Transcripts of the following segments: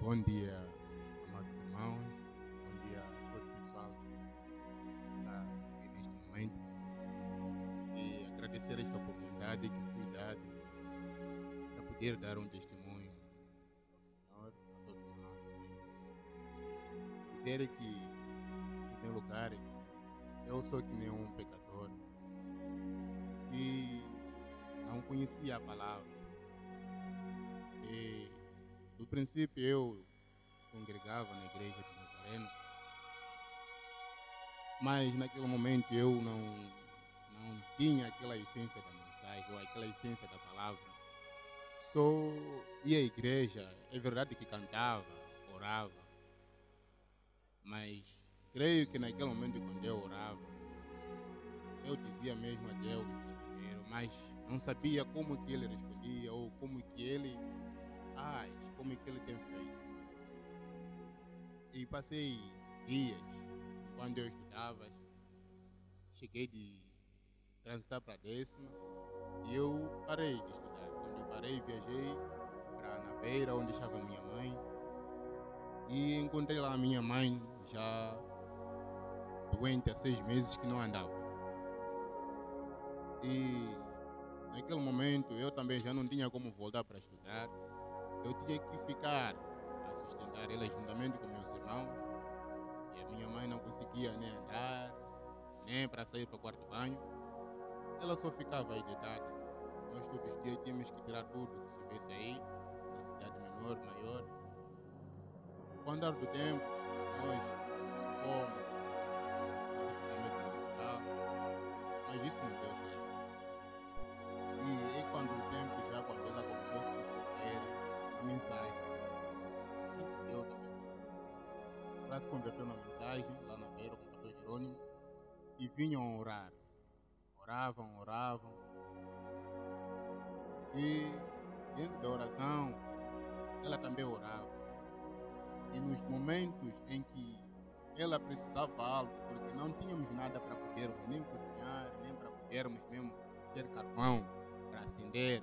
Bom dia, amados irmãos. Bom dia a todo o pessoal que está aqui neste momento. E agradecer esta oportunidade que foi dada para poder dar um testemunho ao Senhor, a todos os irmãos. Dizer que, em primeiro lugar, eu sou que nem um pecador e não conhecia a palavra. E, do princípio, eu congregava na igreja de Nazareno, mas naquele momento eu não tinha aquela essência da mensagem ou aquela essência da palavra. Só ia à igreja, é verdade que cantava, orava, mas creio que naquele momento quando eu orava, eu dizia mesmo a Deus, mas não sabia como que ele respondia ou como que ele age, como que ele tem feito. E passei dias, quando eu estudava, cheguei de transitar para a 10ª e eu parei de estudar. Quando eu parei, viajei para na beira onde estava minha mãe e encontrei lá a minha mãe já doente há 6 meses que não andava. E naquele momento eu também já não tinha como voltar para estudar. Eu tinha que ficar a sustentar ela juntamente com meus irmãos. E a minha mãe não conseguia nem andar, nem para sair para o quarto de banho. Ela só ficava aí deitada. Nós todos os dias tínhamos que tirar tudo que estivesse aí, na cidade menor, maior. Com o andar do tempo, nós fomos praticamente no hospital, mas isso não deu certo. E aí quando o tempo já, quando ela começou a se converter, a mensagem, antes de eu também, ela se converteu na mensagem, lá na beira, com o pastor Jerônimo, e vinham orar. Oravam. E dentro da oração, ela também orava. E nos momentos em que ela precisava algo, porque não tínhamos nada para podermos nem cozinhar, nem para podermos mesmo ter carvão para acender,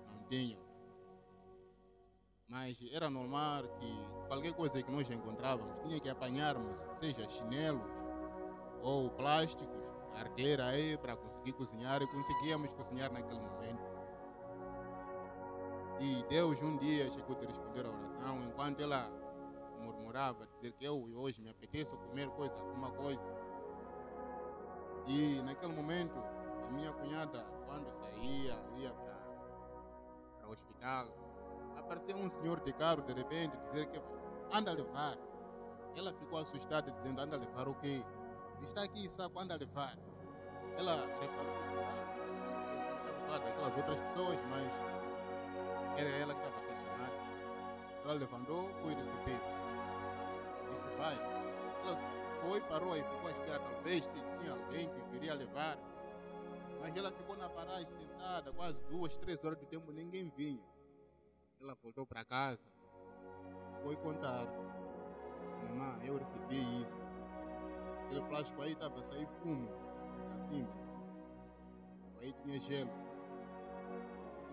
não tínhamos. Mas era normal que qualquer coisa que nós encontrávamos, tinha que apanharmos, seja chinelos ou plásticos, ardeira aí para conseguir cozinhar, e conseguíamos cozinhar naquele momento. E Deus um dia chegou a responder a oração, enquanto ela murmurava, dizer que eu hoje me apeteço comer alguma coisa. E naquele momento, a minha cunhada, quando saía, ia para o hospital, apareceu um senhor de carro de repente, dizer que anda a levar. Ela ficou assustada, dizendo, anda a levar o quê? Está aqui, sabe, anda a levar. Ela reparou daquelas outras pessoas, mas era ela que estava a ser chamada. Ela levantou, foi receber. Disse, vai. Ela foi, parou e ficou a esperar, talvez tinha alguém que viria levar. Mas ela ficou na paragem sentada, quase 2, 3 horas de tempo, ninguém vinha. Ela voltou para casa, foi contar. Mamãe, eu recebi isso. Aquele plástico aí estava a sair fumo, assim. Aí tinha gelo.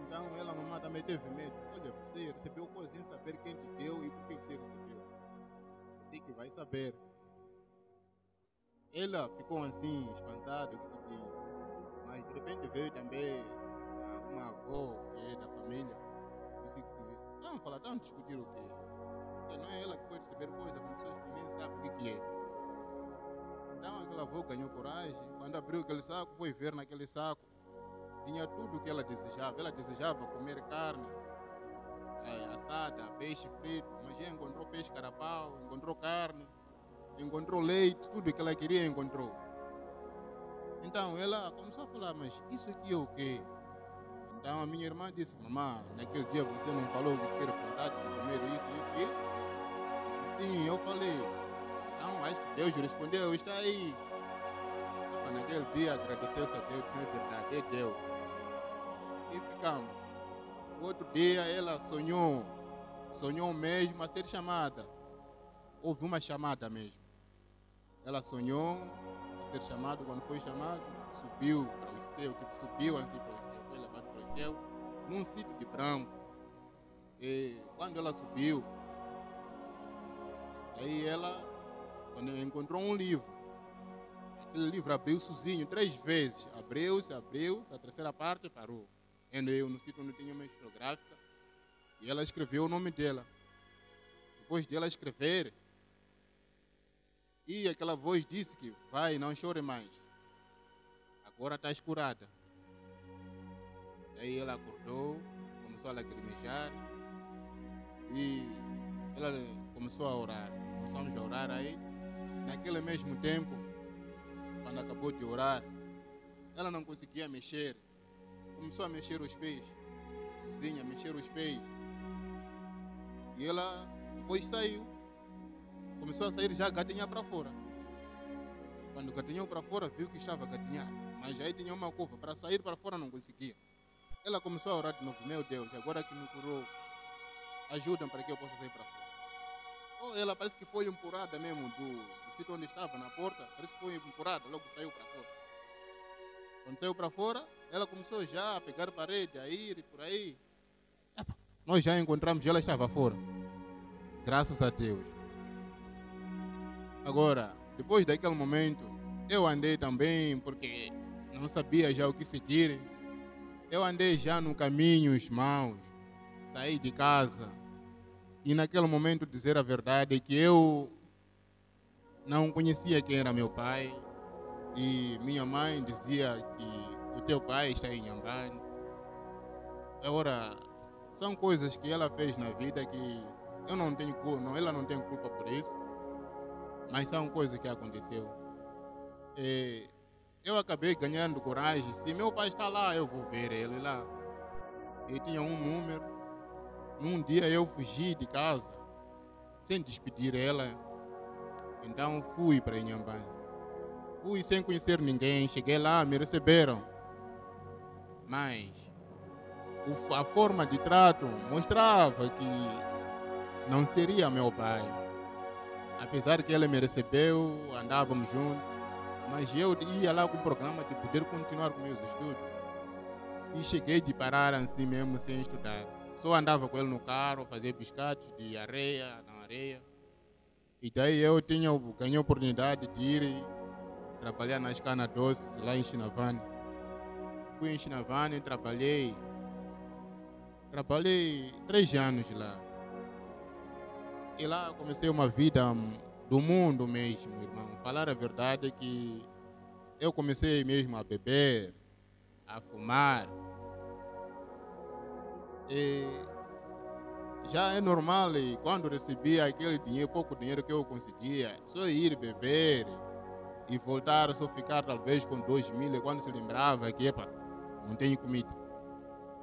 Então ela, mamãe, também teve medo. Olha, você recebeu coisa sem saber quem te deu e por que você recebeu. Você que vai saber. Ela ficou assim, espantada, o que tinha. Mas de repente veio também uma avó que é da família. Disse que estavam discutir o quê? Disse que não é ela que pode receber coisa com pessoas que nem sabem o que é. Então aquela avó ganhou coragem. Quando abriu aquele saco, foi ver naquele saco. Tinha tudo o que ela desejava. Ela desejava comer carne assada, peixe frito, mas já encontrou peixe carapau, encontrou carne, encontrou leite, tudo o que ela queria encontrou. Então ela começou a falar, mas isso aqui é o quê? Então a minha irmã disse, mamãe, naquele dia você não falou que tinha vontade de comer isso? Disse, sim, eu falei. Então acho que Deus respondeu, está aí. Naquele dia agradeceu-se a Deus, disse, é verdade, é Deus. E ficamos. O outro dia ela sonhou mesmo a ser chamada. Houve uma chamada mesmo. Ela sonhou a ser chamada, quando foi chamada, subiu para o céu, subiu assim para o céu, foi levado para o céu, num sítio de branco. E quando ela subiu, Aí ela, quando encontrou um livro, aquele livro abriu sozinho 3 vezes. Abriu-se, a terceira parte parou. Eu no sítio onde tinha uma estilográfica, e ela escreveu o nome dela. Depois de ela escrever, e aquela voz disse que vai, não chore mais. Agora está escurada. Aí ela acordou, começou a lacrimejar e ela começou a orar. Começamos a orar aí. Naquele mesmo tempo, quando acabou de orar, ela não conseguia mexer. Começou a mexer os pés, sozinha, mexer os pés. E ela depois saiu. Começou a sair já gatinhar para fora. Quando gatinhou para fora, viu que estava a gatinhar. Mas aí tinha uma curva. Para sair para fora não conseguia. Ela começou a orar de novo. Meu Deus, agora que me curou, ajuda para que eu possa sair para fora. Oh, ela parece que foi empurrada mesmo do sítio onde estava, na porta. Parece que foi empurrada, logo saiu para fora. Quando saiu para fora, ela começou já a pegar parede, a ir por aí. Nós já encontramos, ela estava fora. Graças a Deus. Agora, depois daquele momento, eu andei também, porque não sabia já o que seguir. Eu andei já no caminhos maus, saí de casa. E naquele momento, dizer a verdade, é que eu não conhecia quem era meu pai. E minha mãe dizia que o teu pai está em Inhambane. Agora, são coisas que ela fez na vida que eu não tenho culpa, não, ela não tem culpa por isso. Mas são coisas que aconteceu. E eu acabei ganhando coragem. Se meu pai está lá, eu vou ver ele lá. Ele tinha um número. Num dia eu fugi de casa, sem despedir ela. Então fui para Inhambane. Fui sem conhecer ninguém. Cheguei lá, me receberam. Mas a forma de trato mostrava que não seria meu pai. Apesar que ele me recebeu, andávamos juntos, mas eu ia lá com o programa de poder continuar com meus estudos. E cheguei de parar assim mesmo sem estudar. Só andava com ele no carro, fazia biscates de areia, na areia. E daí eu ganhei a oportunidade de ir trabalhar na escana doce, lá em Chinavane. Fui em Chinavane, trabalhei 3 anos lá. E lá comecei uma vida do mundo mesmo, irmão. Falar a verdade é que eu comecei mesmo a beber, a fumar. E já é normal, e quando recebia aquele dinheiro, pouco dinheiro que eu conseguia, só ir beber e voltar, só ficar talvez com 2.000, e quando se lembrava que, epa, não tenho comida.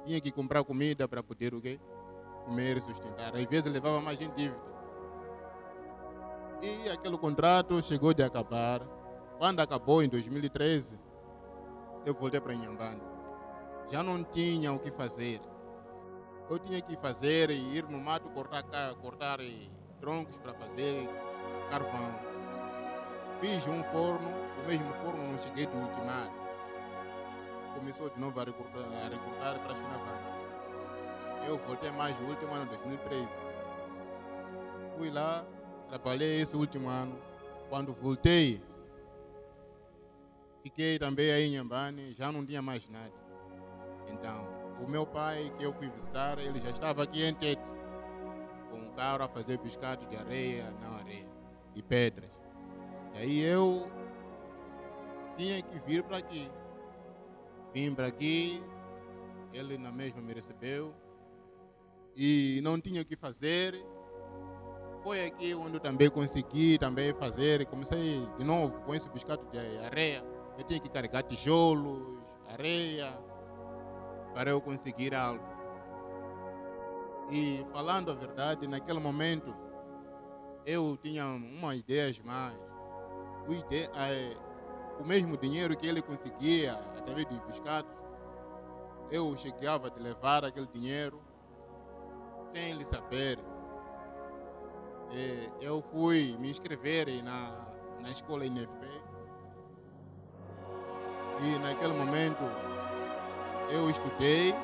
Tinha que comprar comida para poder o quê? Comer e sustentar. Às vezes levava mais em dívida. E aquele contrato chegou de acabar. Quando acabou, em 2013, eu voltei para Inhambane. Já não tinha o que fazer. Eu tinha que fazer e ir no mato cortar troncos para fazer carvão. Fiz um forno, o mesmo forno não cheguei de ultimar. Começou de novo a recrutar para Chinavane. Eu voltei mais no último ano, 2013. Fui lá, trabalhei esse último ano. Quando voltei, fiquei também aí em Inhambane, já não tinha mais nada. Então, o meu pai, que eu fui visitar, ele já estava aqui em Tete, com um carro a fazer biscados de areia, não areia, e pedras. E aí eu tinha que vir para aqui. Vim para aqui, ele na mesma me recebeu e não tinha o que fazer. Foi aqui onde eu também consegui também fazer. Comecei de novo com esse biscate de areia. Eu tinha que carregar tijolos, areia, para eu conseguir algo. E falando a verdade, naquele momento, eu tinha umas ideias mais. O mesmo dinheiro que ele conseguia através de biscates, eu chegava de levar aquele dinheiro sem ele saber. Eu fui me inscrever na escola INFP e naquele momento eu estudei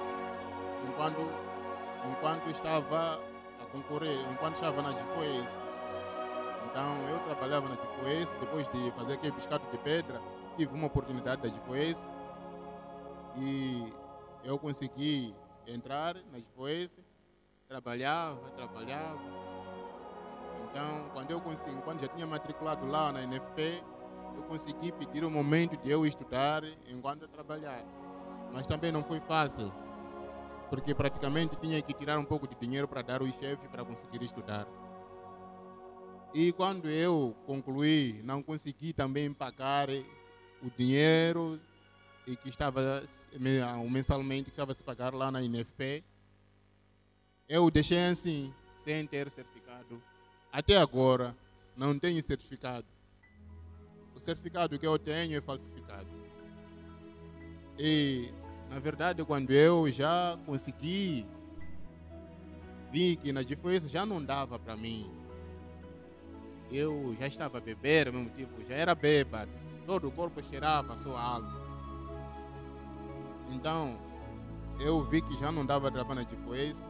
enquanto estava a concorrer, enquanto estava na GPOES. Então eu trabalhava na Gifoes, depois de fazer aquele biscate de pedra, tive uma oportunidade da Gifoes e eu consegui entrar na Gifoes, trabalhava. Então, quando já tinha matriculado lá na NFP, eu consegui pedir o momento de eu estudar enquanto eu trabalhava. Mas também não foi fácil, porque praticamente tinha que tirar um pouco de dinheiro para dar ao chefe para conseguir estudar. E quando eu concluí, não consegui também pagar o dinheiro e que estava mensalmente que estava a se pagar lá na NFP. Eu deixei assim, sem ter certificado. Até agora, não tenho certificado. O certificado que eu tenho é falsificado. E, na verdade, quando eu já consegui, vi que na Gifoes já não dava para mim. Eu já estava a beber, mesmo tipo, já era bêbado. Todo o corpo cheirava só álcool. Então, eu vi que já não dava para trabalhar na Gifoes,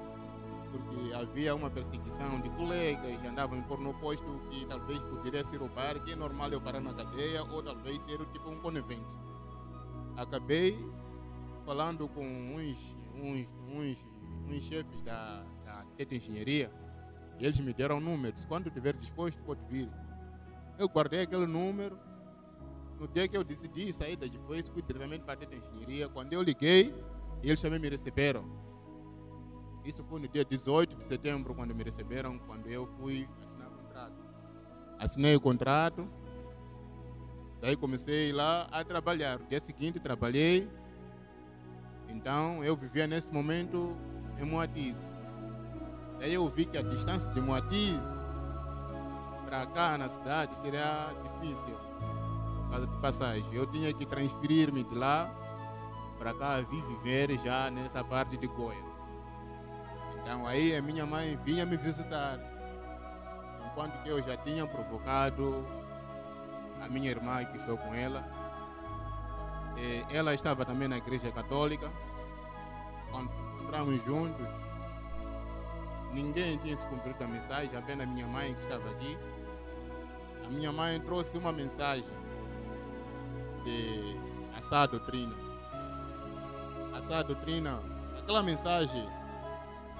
porque havia uma perseguição de colegas, andavam por no posto que talvez poderia ser o bar, que é normal eu parar na cadeia, ou talvez ser tipo um conivente. Acabei falando com uns chefes da Teta Engenharia, e eles me deram números. Quando estiver disposto, pode vir. Eu guardei aquele número. No dia que eu decidi sair da Gifoes, fui diretamente para a Teta Engenharia. Quando eu liguei, eles também me receberam. Isso foi no dia 18 de setembro, quando me receberam, quando eu fui assinar o contrato. Assinei o contrato, daí comecei lá a trabalhar. No dia seguinte trabalhei. Então eu vivia nesse momento em Moatize. Daí eu vi que a distância de Moatize para cá na cidade seria difícil, por causa de passagem. Eu tinha que transferir-me de lá para cá, vir viver já nessa parte de Goiás. Então aí a minha mãe vinha me visitar, enquanto que eu já tinha provocado a minha irmã que estou com ela. Ela estava também na igreja católica. Quando nos encontramos juntos, ninguém tinha se cumprido a mensagem, apenas a minha mãe que estava aqui. A minha mãe trouxe uma mensagem de essa doutrina. Essa doutrina, aquela mensagem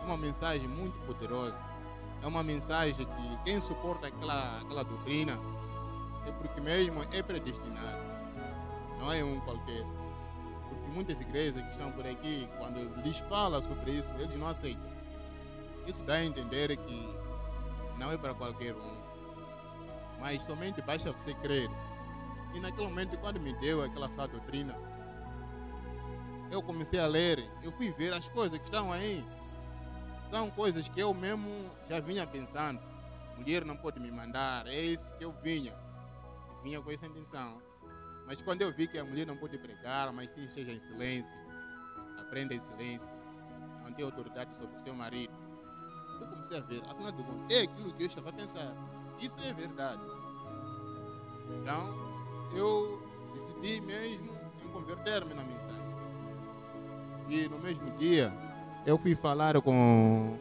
é uma mensagem muito poderosa. É uma mensagem que quem suporta aquela doutrina é porque mesmo é predestinado. Não é um qualquer. Porque muitas igrejas que estão por aqui, quando lhes fala sobre isso, eles não aceitam. Isso dá a entender que não é para qualquer um. Mas somente basta você crer. E naquele momento, quando me deu aquela sã doutrina, eu comecei a ler, eu fui ver as coisas que estão aí. São coisas que eu mesmo já vinha pensando. Mulher não pode me mandar, é isso que eu vinha. Eu vinha com essa intenção. Mas quando eu vi que a mulher não pode pregar, mas sim seja em silêncio, aprenda em silêncio, não tem autoridade sobre o seu marido, eu comecei a ver, afinal de contas, é aquilo que eu estava a pensar. Isso é verdade. Então, eu decidi mesmo em converter-me na mensagem. E no mesmo dia, eu fui falar com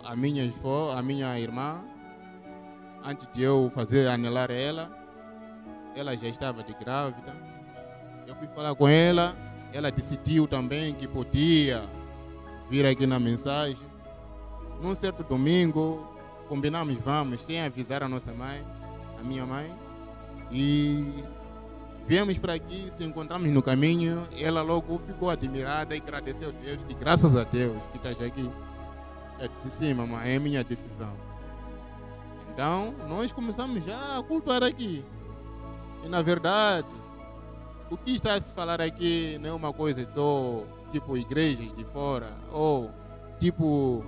a minha esposa, a minha irmã, antes de eu fazer anelar ela já estava de grávida. Eu fui falar com ela decidiu também que podia vir aqui na mensagem. Num certo domingo, combinamos, vamos, sem avisar a nossa mãe, a minha mãe, e viemos para aqui, se encontramos no caminho, ela logo ficou admirada e agradeceu a Deus, que graças a Deus que estás aqui. Eu disse, sim, mamãe, é minha decisão. Então, nós começamos já a cultuar aqui. E, na verdade, o que está a se falar aqui não é uma coisa só, tipo, igrejas de fora, ou, tipo,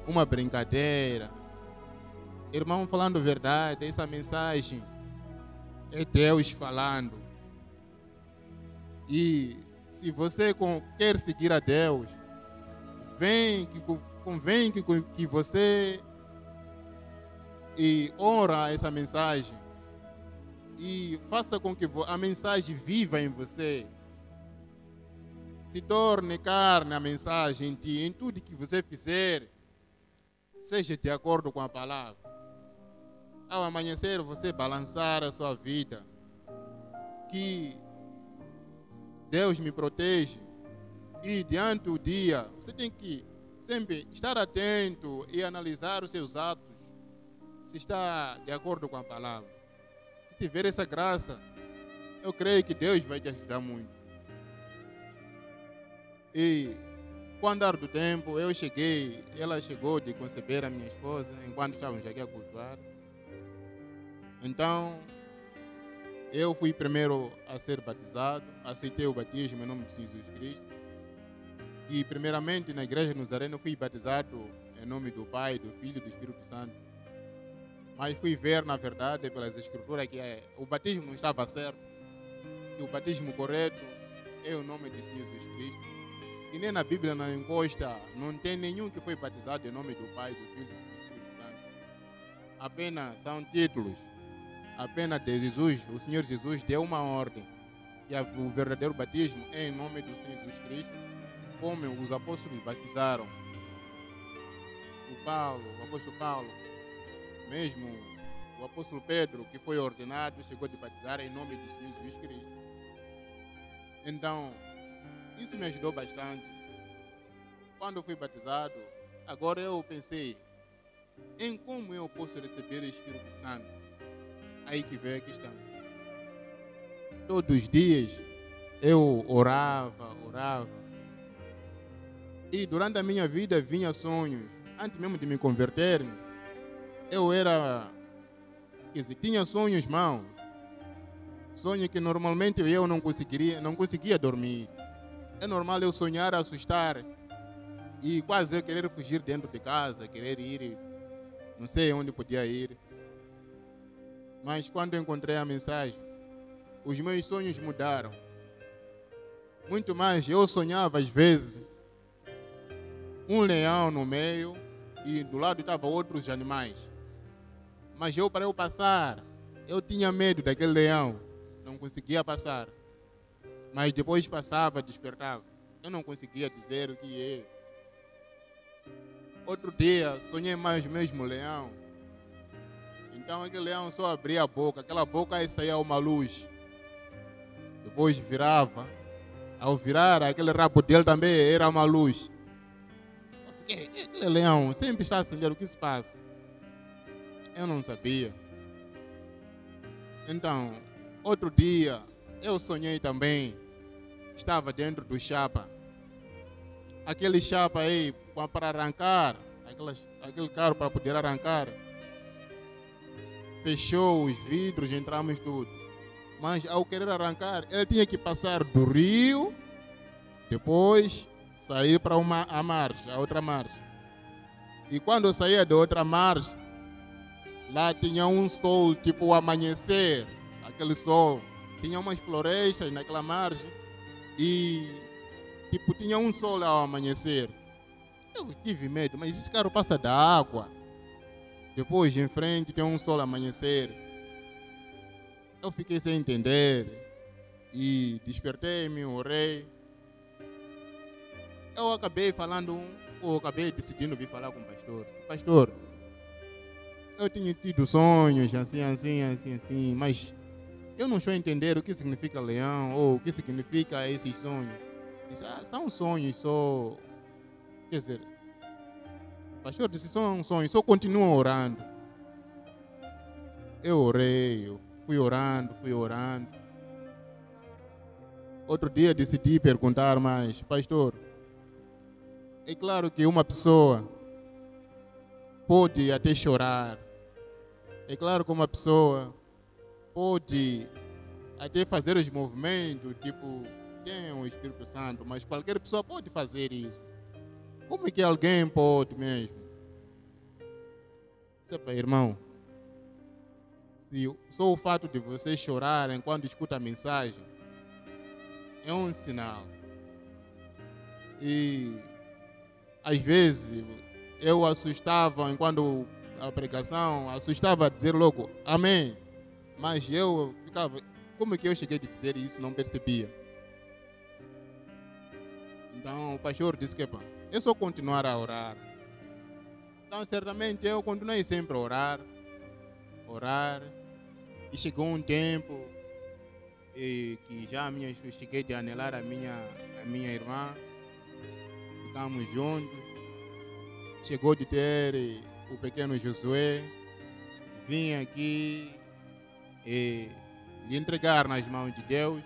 uma brincadeira. Irmão, falando a verdade, essa mensagem é Deus falando. E se você quer seguir a Deus, convém que você honra essa mensagem e faça com que a mensagem viva em você. Se torne carne a mensagem em ti, em tudo que você fizer, seja de acordo com a palavra. ao amanhecer você balançar a sua vida, que Deus me protege, e diante do dia você tem que sempre estar atento e analisar os seus atos, se está de acordo com a palavra. Se tiver essa graça, eu creio que Deus vai te ajudar muito. E com o andar do tempo, ela chegou de conceber a minha esposa enquanto estávamos aqui a cultuar. Então, eu fui primeiro a ser batizado, aceitei o batismo em nome de Jesus Cristo. E primeiramente na igreja Nazareno fui batizado em nome do Pai, do Filho e do Espírito Santo. Mas fui ver, na verdade, pelas escrituras, que o batismo não estava certo. Que o batismo correto é o nome de Jesus Cristo. E nem na Bíblia não encosta, não tem nenhum que foi batizado em nome do Pai, do Filho e do Espírito Santo. Apenas são títulos. Apenas de Jesus, o Senhor Jesus deu uma ordem. Que o verdadeiro batismo é em nome do Senhor Jesus Cristo, como os apóstolos batizaram. O apóstolo Paulo, mesmo o apóstolo Pedro, que foi ordenado, chegou de batizar em nome do Senhor Jesus Cristo. Então, isso me ajudou bastante. Quando eu fui batizado, agora eu pensei em como eu posso receber o Espírito Santo. Aí que veio a questão. Todos os dias eu orava. E durante a minha vida vinha sonhos. Antes mesmo de me converter, tinha sonhos maus. Sonho que normalmente eu não conseguia dormir. É normal eu sonhar, assustar e quase eu querer fugir dentro de casa, querer ir, não sei onde podia ir. Mas quando eu encontrei a mensagem, os meus sonhos mudaram. Muito mais, eu sonhava às vezes um leão no meio e do lado estavam outros animais. Mas para eu passar, eu tinha medo daquele leão, não conseguia passar. Mas depois passava, despertava. Eu não conseguia dizer o que é. Outro dia, sonhei mais o mesmo leão. Então aquele leão só abria a boca, aquela boca aí saía uma luz. Depois virava. Ao virar, aquele rabo dele também era uma luz. Eu fiquei, aquele leão sempre está a acender, o que se passa? Eu não sabia. Então, outro dia, eu sonhei também, estava dentro do chapa. Aquele chapa aí, para arrancar, aquele carro para poder arrancar, fechou os vidros, entramos tudo. Mas ao querer arrancar, ele tinha que passar do rio, depois sair para a outra margem. E quando eu saía da outra margem, lá tinha um sol, tipo o amanhecer, aquele sol. Tinha umas florestas naquela margem e tipo tinha um sol ao amanhecer. Eu tive medo, mas esse carro passa da água. Depois em frente tem um sol ao amanhecer. Eu fiquei sem entender e despertei-me, orei. Eu acabei decidindo vir falar com o pastor. Pastor, eu tinha tido sonhos assim, mas eu não estou a entender o que significa leão ou o que significa esses sonhos. Disse, são sonhos só. Quer dizer, o pastor disse, são sonhos, só continua orando. Eu orei, eu fui orando. Outro dia decidi perguntar mais, pastor, é claro que uma pessoa pode até chorar. É claro que uma pessoa pode até fazer os movimentos, tipo, tem o Espírito Santo, mas qualquer pessoa pode fazer isso. Como é que alguém pode mesmo? Sepa, irmão, se só o fato de você chorar enquanto escuta a mensagem é um sinal. E às vezes eu assustava enquanto a pregação, assustava a dizer logo amém. Mas eu ficava, como é que eu cheguei a dizer isso? Não percebia. Então o pastor disse que é só continuar a orar. Então certamente eu continuei sempre a orar. orar. E chegou um tempo que já eu cheguei de anelar a minha irmã. Ficamos juntos. Chegou de ter o pequeno Josué. Vim aqui lhe entregar nas mãos de Deus.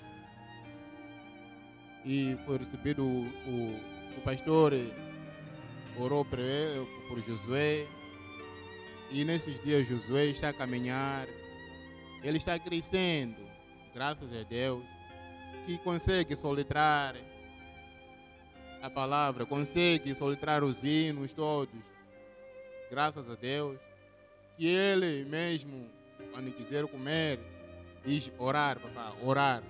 E foi recebido o pastor, orou por Josué. E nesses dias Josué está a caminhar. Ele está crescendo, graças a Deus, que consegue soletrar a palavra, consegue soletrar os hinos todos, graças a Deus. Que ele mesmo, quando quiser comer, diz orar, papá, orar.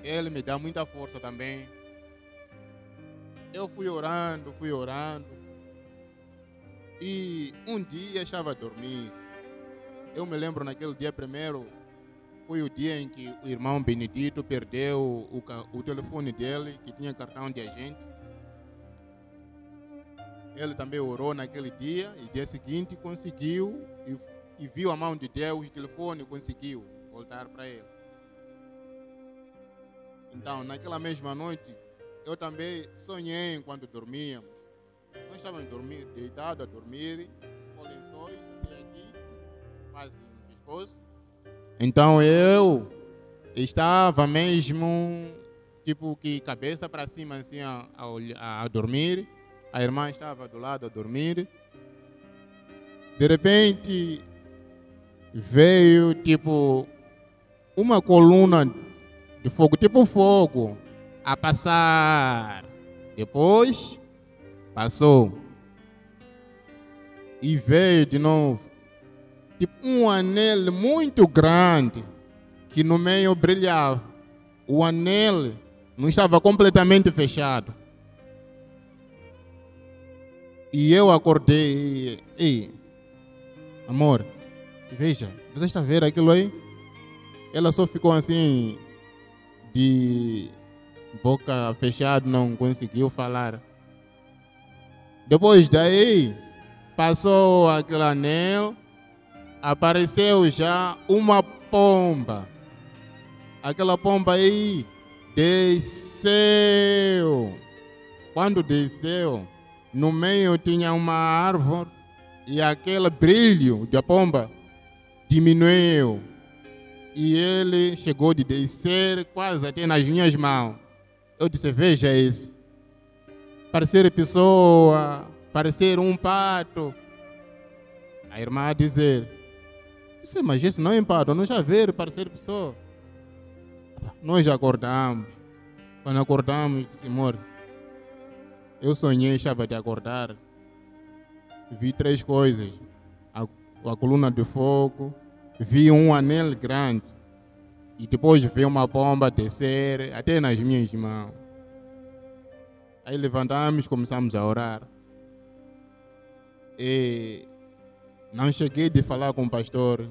Ele me dá muita força também. Eu fui orando. E um dia estava a dormir. Eu me lembro naquele dia primeiro, foi o dia em que o irmão Benedito perdeu o telefone dele, que tinha cartão de agente. Ele também orou naquele dia e dia seguinte conseguiu e viu a mão de Deus, o telefone conseguiu voltar para ele. Então, naquela mesma noite, eu também sonhei enquanto dormíamos. Nós estávamos deitados a dormir, com lençóis até aqui, quase no pescoço. Então eu estava mesmo, tipo que cabeça para cima, assim, a dormir. A irmã estava do lado a dormir. De repente, veio, tipo, uma coluna de fogo, tipo fogo, a passar. Depois, passou. E veio de novo. Tipo um anel muito grande, que no meio brilhava. O anel não estava completamente fechado. E eu acordei. Ei, amor, veja, você está vendo aquilo aí? Ela só ficou assim, de boca fechada, não conseguiu falar. Depois daí, passou aquele anel, apareceu já uma pomba. Aquela pomba aí desceu. Quando desceu, no meio tinha uma árvore e aquele brilho da pomba diminuiu. E ele chegou de descer quase até nas minhas mãos. Eu disse, veja isso. Parecer pessoa, parecer um pato. A irmã a dizer, mas isso não é pato, não já ver parecer pessoa. Nós já acordamos. Quando acordamos, disse, amor, eu sonhei, estava de acordar. Vi 3 coisas. A coluna de fogo, vi um anel grande. E depois vi uma pomba descer até nas minhas mãos. Aí levantamos e começamos a orar. E não cheguei de falar com o pastor.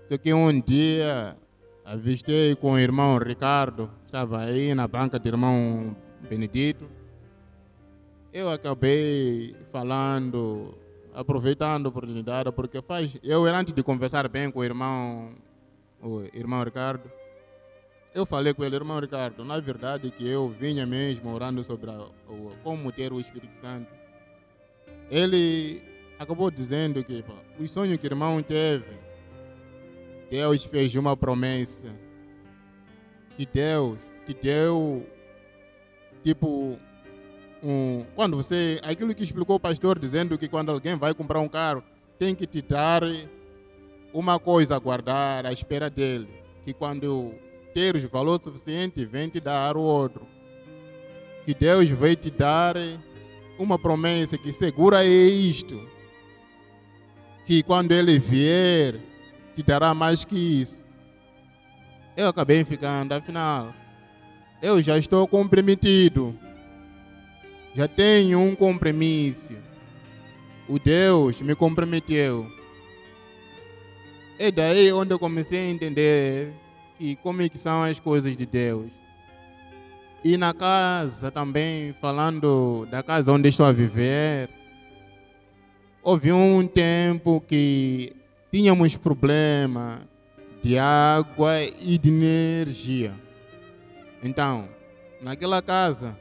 Só que um dia avistei com o irmão Ricardo. Estava aí na banca do irmão Benedito. Eu acabei falando, aproveitando a oportunidade, porque eu antes de conversar bem com o irmão Ricardo, eu falei com ele, irmão Ricardo, na verdade que eu vinha mesmo orando sobre como ter o Espírito Santo. Ele acabou dizendo que os sonhos que o irmão teve, Deus fez uma promessa, que Deus te deu, tipo, quando você, aquilo que explicou o pastor, dizendo que quando alguém vai comprar um carro, tem que te dar uma coisa a guardar à espera dele, que quando ter os valores suficientes, vem te dar o outro. Que Deus vai te dar uma promessa que segura isto, que quando ele vier, te dará mais que isso. Eu acabei ficando, afinal, eu já estou comprometido. Já tenho um compromisso. O Deus me comprometeu. É daí onde eu comecei a entender que como é que são as coisas de Deus. E na casa também, falando da casa onde estou a viver, houve um tempo que tínhamos problema de água e de energia. Então, naquela casa,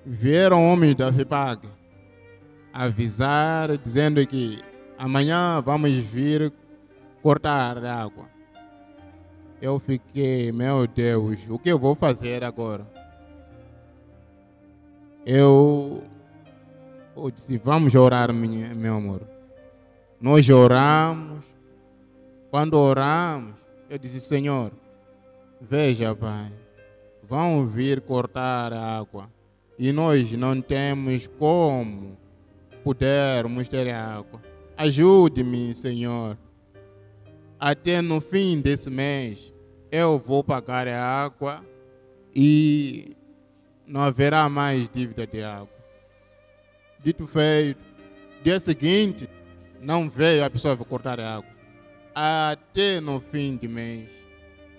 vieram homens da FEPAG avisar, dizendo que amanhã vamos vir cortar a água. Eu fiquei, meu Deus, o que eu vou fazer agora? Eu disse, vamos orar, meu amor. Nós oramos. Quando oramos, eu disse, Senhor, veja, Pai, vão vir cortar a água e nós não temos como pudermos ter água. Ajude-me, Senhor. Até no fim desse mês, eu vou pagar a água e não haverá mais dívida de água. Dito feito, dia seguinte, não veio a pessoa cortar a água. Até no fim de mês,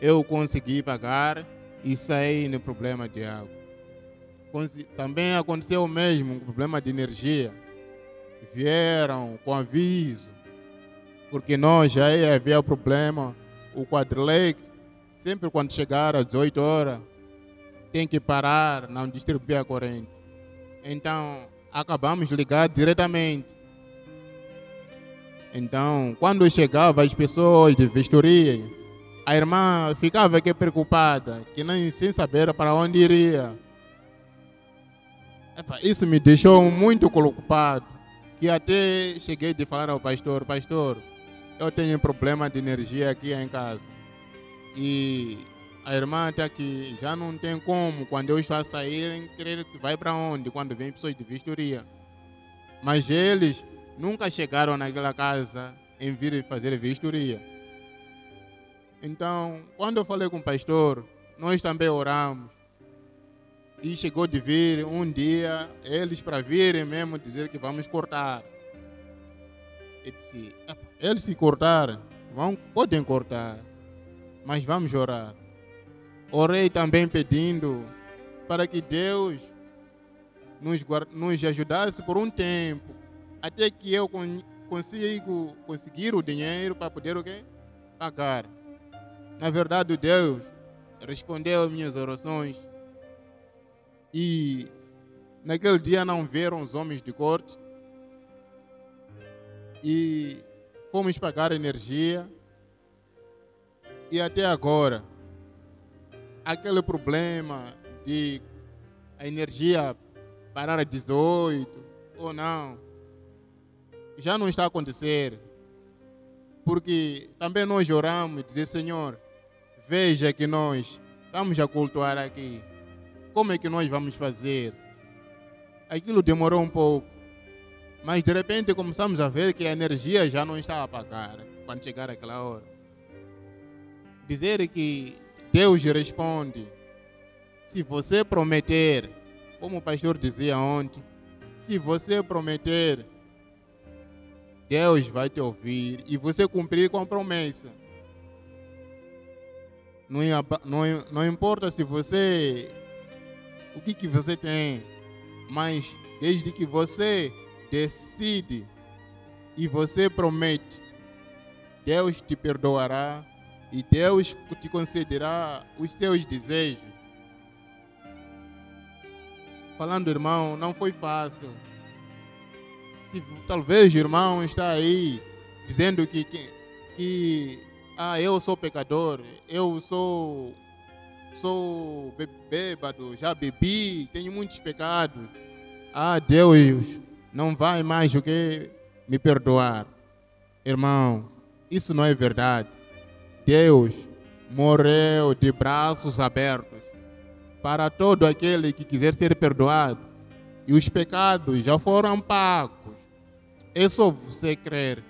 eu consegui pagar e saí no problema de água. Também aconteceu o mesmo com o problema de energia. Vieram com aviso, porque nós já havia o problema, o quadrileque, sempre quando chegar às 18 horas, tem que parar, não distribuir a corrente. Então, acabamos de ligar diretamente. Então, quando chegava as pessoas de vistoria, a irmã ficava aqui preocupada, que nem sem saber para onde iria. Isso me deixou muito preocupado, que até cheguei de falar ao pastor, eu tenho problema de energia aqui em casa. E a irmã está aqui, já não tem como, quando eu estou a sair, querer que vai para onde, quando vem pessoas de vistoria. Mas eles nunca chegaram naquela casa em vir fazer vistoria. Então, quando eu falei com o pastor, nós também oramos. E chegou de vir um dia, eles para virem mesmo dizer que vamos cortar. Eu disse, eles se cortarem, podem cortar, mas vamos orar. Orei também pedindo para que Deus nos ajudasse por um tempo, até que eu conseguir o dinheiro para poder o quê? Pagar. Na verdade, Deus respondeu às minhas orações e naquele dia não vieram os homens de corte e fomos pagar energia e até agora aquele problema de a energia parar às 18 ou não, já não está a acontecer, porque também nós oramos e dizer, Senhor, veja que nós estamos a cultuar aqui, como é que nós vamos fazer? Aquilo demorou um pouco, mas de repente começamos a ver que a energia já não está a pagar quando chegar aquela hora. Dizer que Deus responde, se você prometer, como o pastor dizia ontem, se você prometer, Deus vai te ouvir e você cumprir com a promessa. Não importa se você, o que você tem, mas desde que você decide e você promete, Deus te perdoará e Deus te concederá os seus desejos. Falando, irmão, não foi fácil. Se talvez o irmão está aí dizendo que eu sou pecador, eu sou bêbado, já bebi, tenho muitos pecados. Deus não vai mais do que me perdoar. Irmão, isso não é verdade. Deus morreu de braços abertos para todo aquele que quiser ser perdoado. E os pecados já foram pagos. É só você crer.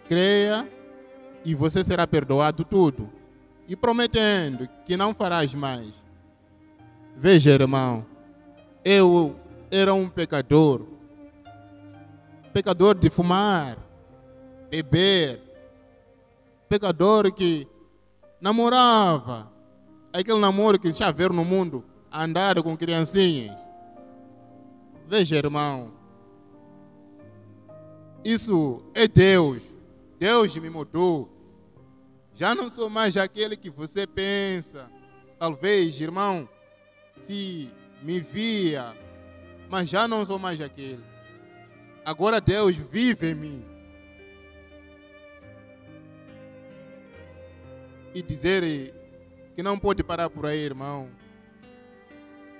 Creia e você será perdoado tudo. E prometendo que não farás mais. Veja, irmão, eu era um pecador. Pecador de fumar, beber. Pecador que namorava. Aquele namoro que já ver no mundo, andar com criancinhas. Veja, irmão, Isso é Deus. Deus me mudou. Já não sou mais aquele que você pensa. Talvez, irmão, se me via, mas já não sou mais aquele. Agora Deus vive em mim. E dizer que não pode parar por aí, irmão.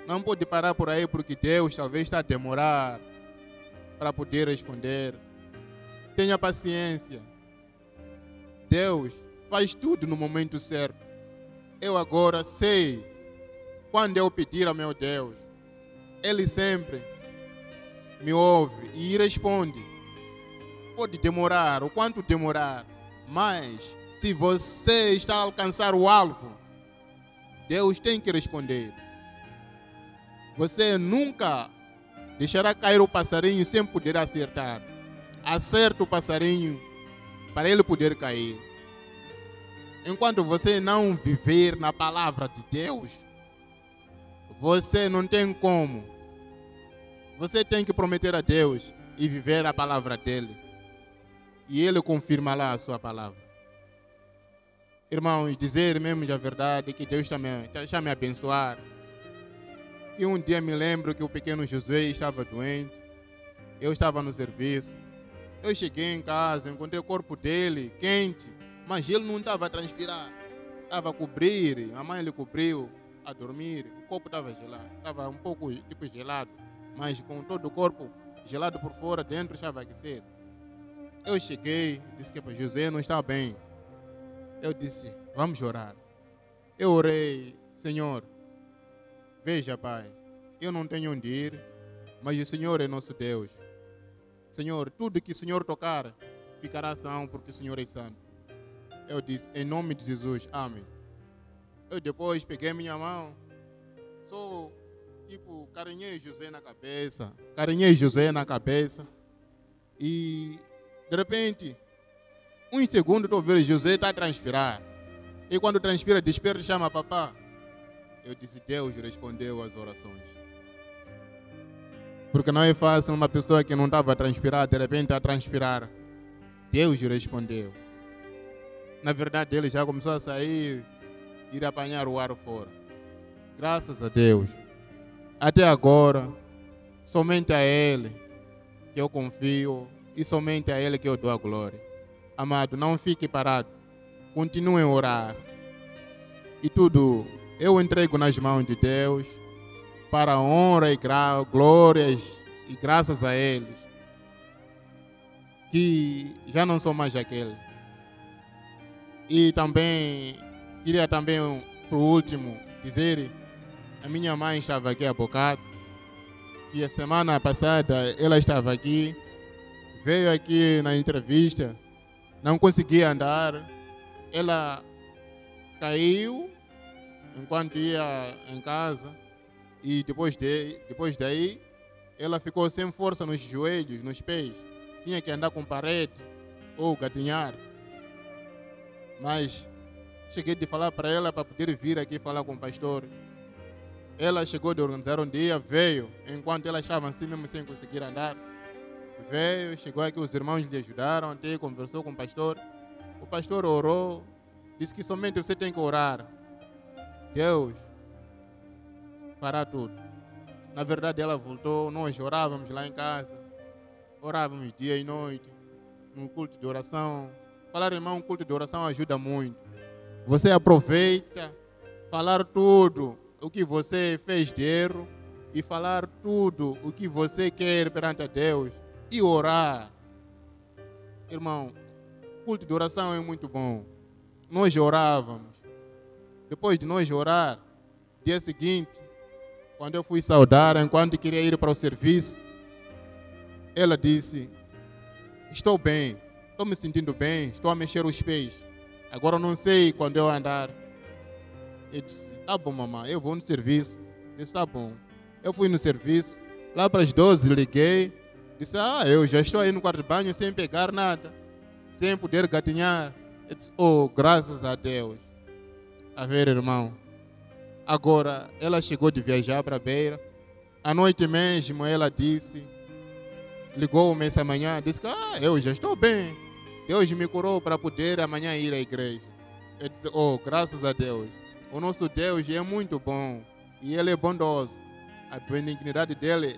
Não pode parar por aí porque Deus talvez está a demorar para poder responder. Tenha paciência. Deus faz tudo no momento certo. Eu agora sei quando eu pedir ao meu Deus, Ele sempre me ouve e responde. Pode demorar, o quanto demorar, mas se você está a alcançar o alvo, Deus tem que responder. Você nunca deixará cair o passarinho sem poder acertar. Acerta o passarinho para ele poder cair. Enquanto você não viver na palavra de Deus, você não tem como. Você tem que prometer a Deus e viver a palavra dele. E ele confirmará a sua palavra. Irmãos, dizer mesmo a verdade é que Deus está me abençoar. E um dia me lembro que o pequeno José estava doente. Eu estava no serviço. Eu cheguei em casa, encontrei o corpo dele quente, mas ele não estava a transpirar. Estava a cobrir, a mãe lhe cobriu a dormir. O corpo estava gelado, estava um pouco tipo gelado, mas com todo o corpo gelado por fora, dentro estava aquecido. Eu cheguei, disse que para José não está bem. Eu disse, vamos orar. Eu orei, Senhor, veja, Pai, eu não tenho onde ir, mas o Senhor é nosso Deus. Senhor, tudo que o Senhor tocar ficará são, porque o Senhor é santo. Eu disse, em nome de Jesus, amém. Eu depois peguei minha mão, só tipo, carinhei José na cabeça, e de repente, uns segundos estou vendo José está a transpirar. E quando transpira, desperta e chama papá. Eu disse, Deus respondeu às orações. Porque não é fácil uma pessoa que não estava a transpirar, de repente está a transpirar. Deus respondeu. Na verdade, ele já começou a sair, ir apanhar o ar fora. Graças a Deus. Até agora, somente a Ele que eu confio e somente a Ele que eu dou a glória. Amado, não fique parado. Continue a orar. E tudo eu entrego nas mãos de Deus para a honra e glórias e graças a eles, que já não sou mais aquele. E também, queria também, por último, dizer, a minha mãe estava aqui há bocado, e a semana passada ela estava aqui, veio aqui na entrevista, não conseguia andar, ela caiu enquanto ia em casa, e depois daí, ela ficou sem força nos joelhos, nos pés. Tinha que andar com parede ou gatinhar. Mas cheguei de falar para ela para poder vir aqui falar com o pastor. Ela chegou de organizar um dia, veio, enquanto ela estava assim mesmo sem conseguir andar. Veio, chegou aqui, os irmãos lhe ajudaram, até conversou com o pastor. O pastor orou, disse que somente você tem que orar. Deus fará tudo. Na verdade, ela voltou, nós orávamos lá em casa, orávamos dia e noite, no culto de oração. Falar, irmão, culto de oração ajuda muito. Você aproveita, falar tudo o que você fez de erro e falar tudo o que você quer perante a Deus e orar. Irmão, culto de oração é muito bom. Nós orávamos. Depois de nós orar, dia seguinte, quando eu fui saudar, enquanto queria ir para o serviço, ela disse, estou bem, estou me sentindo bem, estou a mexer os pés. Agora eu não sei quando eu andar. Eu disse, tá bom, mamãe, eu vou no serviço. Eu disse, tá bom. Eu fui no serviço, lá para as 12 liguei, disse, eu já estou aí no quarto de banho sem pegar nada, sem poder gatinhar. Eu disse, graças a Deus. A ver, irmão. Agora, ela chegou de viajar para a Beira. À noite mesmo, ela disse ligou-me essa manhã, disse que eu já estou bem. Deus me curou para poder amanhã ir à igreja. Eu disse, oh, graças a Deus. O nosso Deus é muito bom e Ele é bondoso. A benignidade dele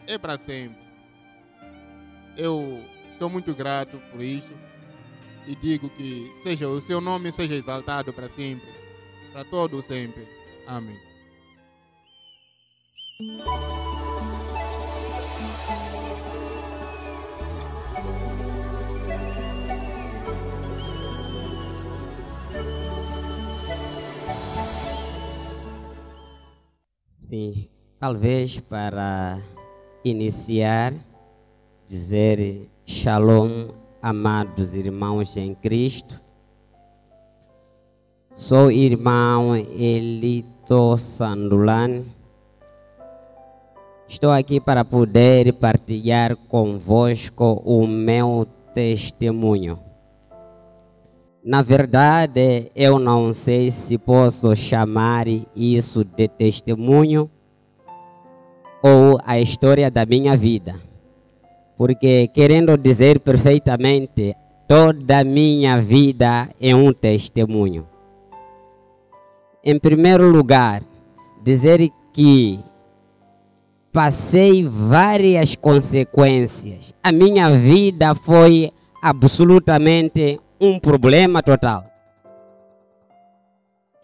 é para sempre. Eu estou muito grato por isso e digo que seja o seu nome seja exaltado para sempre, para todo sempre. Amém. Sim, talvez para iniciar, dizer Shalom, amados irmãos em Cristo. Sou irmão Elito Sandulan. Estou aqui para poder partilhar convosco o meu testemunho. Na verdade, eu não sei se posso chamar isso de testemunho ou a história da minha vida. Porque, querendo dizer perfeitamente, toda a minha vida é um testemunho. Em primeiro lugar, dizer que passei várias consequências. A minha vida foi absolutamente um problema total.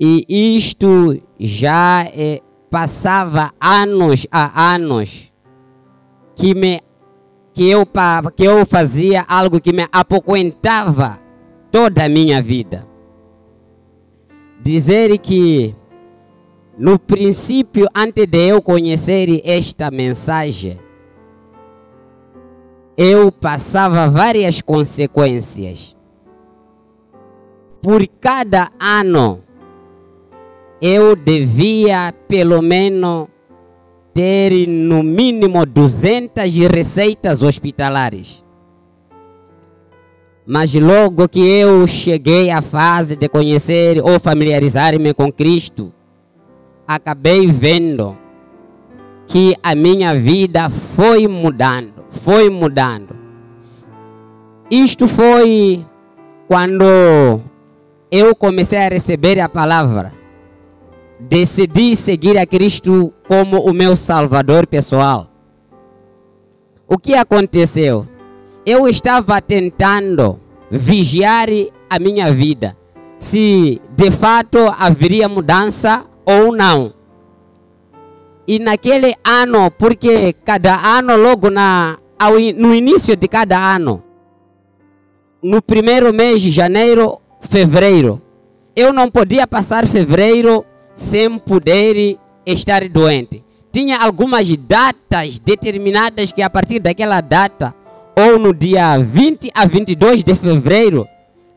E isto já passava anos a anos que eu fazia algo que me apoquentava toda a minha vida. Dizer que no princípio, antes de eu conhecer esta mensagem, eu passava várias consequências. Por cada ano, eu devia pelo menos ter no mínimo 200 receitas hospitalares. Mas logo que eu cheguei à fase de conhecer ou familiarizar-me com Cristo, acabei vendo que a minha vida foi mudando. Isto foi quando eu comecei a receber a palavra. Decidi seguir a Cristo como o meu salvador pessoal. O que aconteceu? Eu estava tentando vigiar a minha vida, se de fato haveria mudança ou não. E naquele ano, porque cada ano logo no início de cada ano, no primeiro mês de janeiro, fevereiro, eu não podia passar fevereiro sem poder estar doente. Tinha algumas datas determinadas que a partir daquela data, ou no dia 20 a 22 de fevereiro,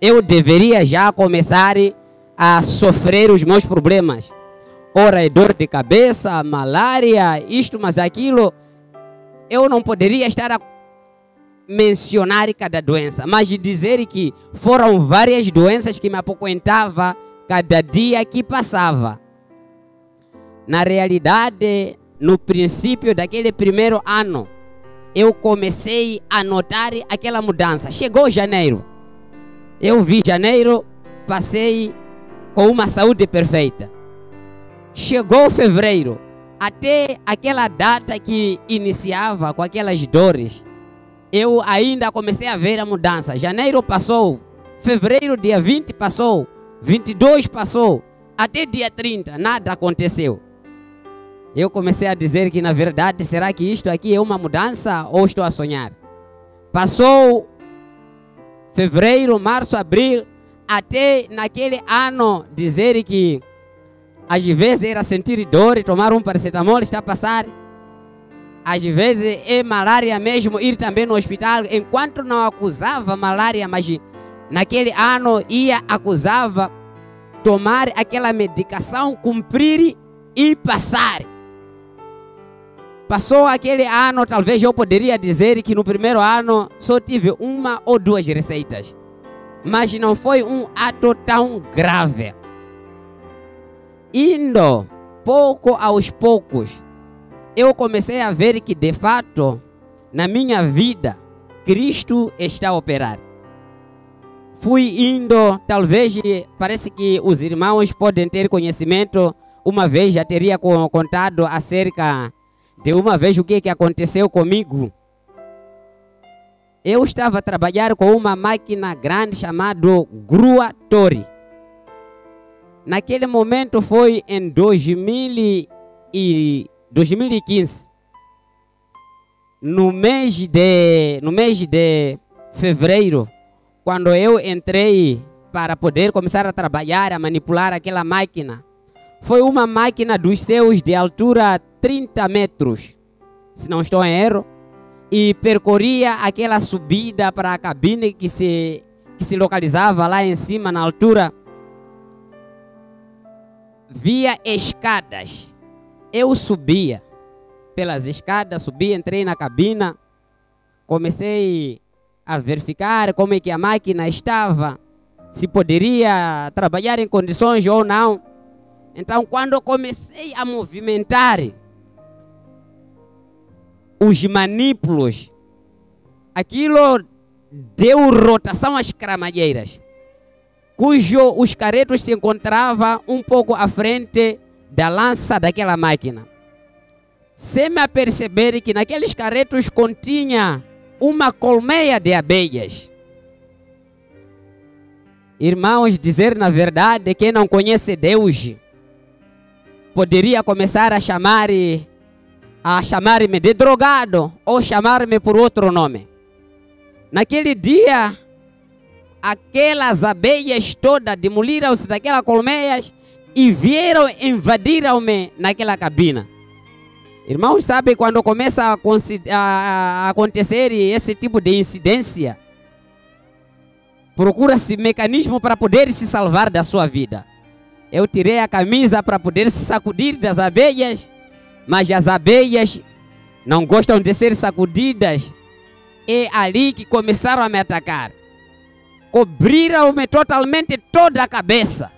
eu deveria já começar a sofrer os meus problemas. Ora, dor de cabeça, malária, isto, mas aquilo. Eu não poderia estar a mencionar cada doença, mas de dizer que foram várias doenças que me apoquentava cada dia que passava. Na realidade, no princípio daquele primeiro ano, eu comecei a notar aquela mudança. Chegou janeiro. Eu vi janeiro, passei com uma saúde perfeita. Chegou fevereiro, até aquela data que iniciava com aquelas dores, eu ainda comecei a ver a mudança. Janeiro passou, fevereiro dia 20 passou, 22 passou, até dia 30 nada aconteceu. Eu comecei a dizer que na verdade, será que isto aqui é uma mudança ou estou a sonhar? Passou fevereiro, março, abril, até naquele ano dizer que às vezes era sentir dor e tomar um paracetamol, está a passar. Às vezes é malária mesmo, ir também no hospital, enquanto não acusava malária, mas naquele ano acusava tomar aquela medicação, cumprir e passar. Passou aquele ano, talvez eu poderia dizer que no primeiro ano só tive uma ou duas receitas. Mas não foi um ato tão grave. Indo pouco aos poucos, eu comecei a ver que de fato na minha vida, Cristo está a operar. Fui indo, talvez, parece que os irmãos podem ter conhecimento, uma vez já teria contado acerca de uma vez o que aconteceu comigo. Eu estava a trabalhar com uma máquina grande chamada grua Tori. Naquele momento foi em 2015. No mês de fevereiro, quando eu entrei para poder começar a trabalhar, a manipular aquela máquina, foi uma máquina dos céus de altura 30 metros, se não estou em erro, e percorria aquela subida para a cabine que se localizava lá em cima, na altura. Via escadas. Eu subia pelas escadas, subi, entrei na cabina, comecei a verificar como é que a máquina estava, se poderia trabalhar em condições ou não. Então, quando eu comecei a movimentar os manípulos, aquilo deu rotação às cramalheiras, cujo os caretos se encontravam um pouco à frente da lança daquela máquina. Sem me aperceber que naqueles caretos continha uma colmeia de abelhas. Irmãos, dizer na verdade, quem não conhece Deus poderia começar a chamar-me de drogado ou chamar-me por outro nome. Naquele dia, aquelas abelhas todas demoliram-se daquelas colmeias e vieram invadiram-me naquela cabina. Irmãos, sabe quando começa a acontecer esse tipo de incidência, procura-se mecanismo para poder se salvar da sua vida. Eu tirei a camisa para poder se sacudir das abelhas, mas as abelhas não gostam de ser sacudidas. É ali que começaram a me atacar. Cobriram-me totalmente toda a cabeça.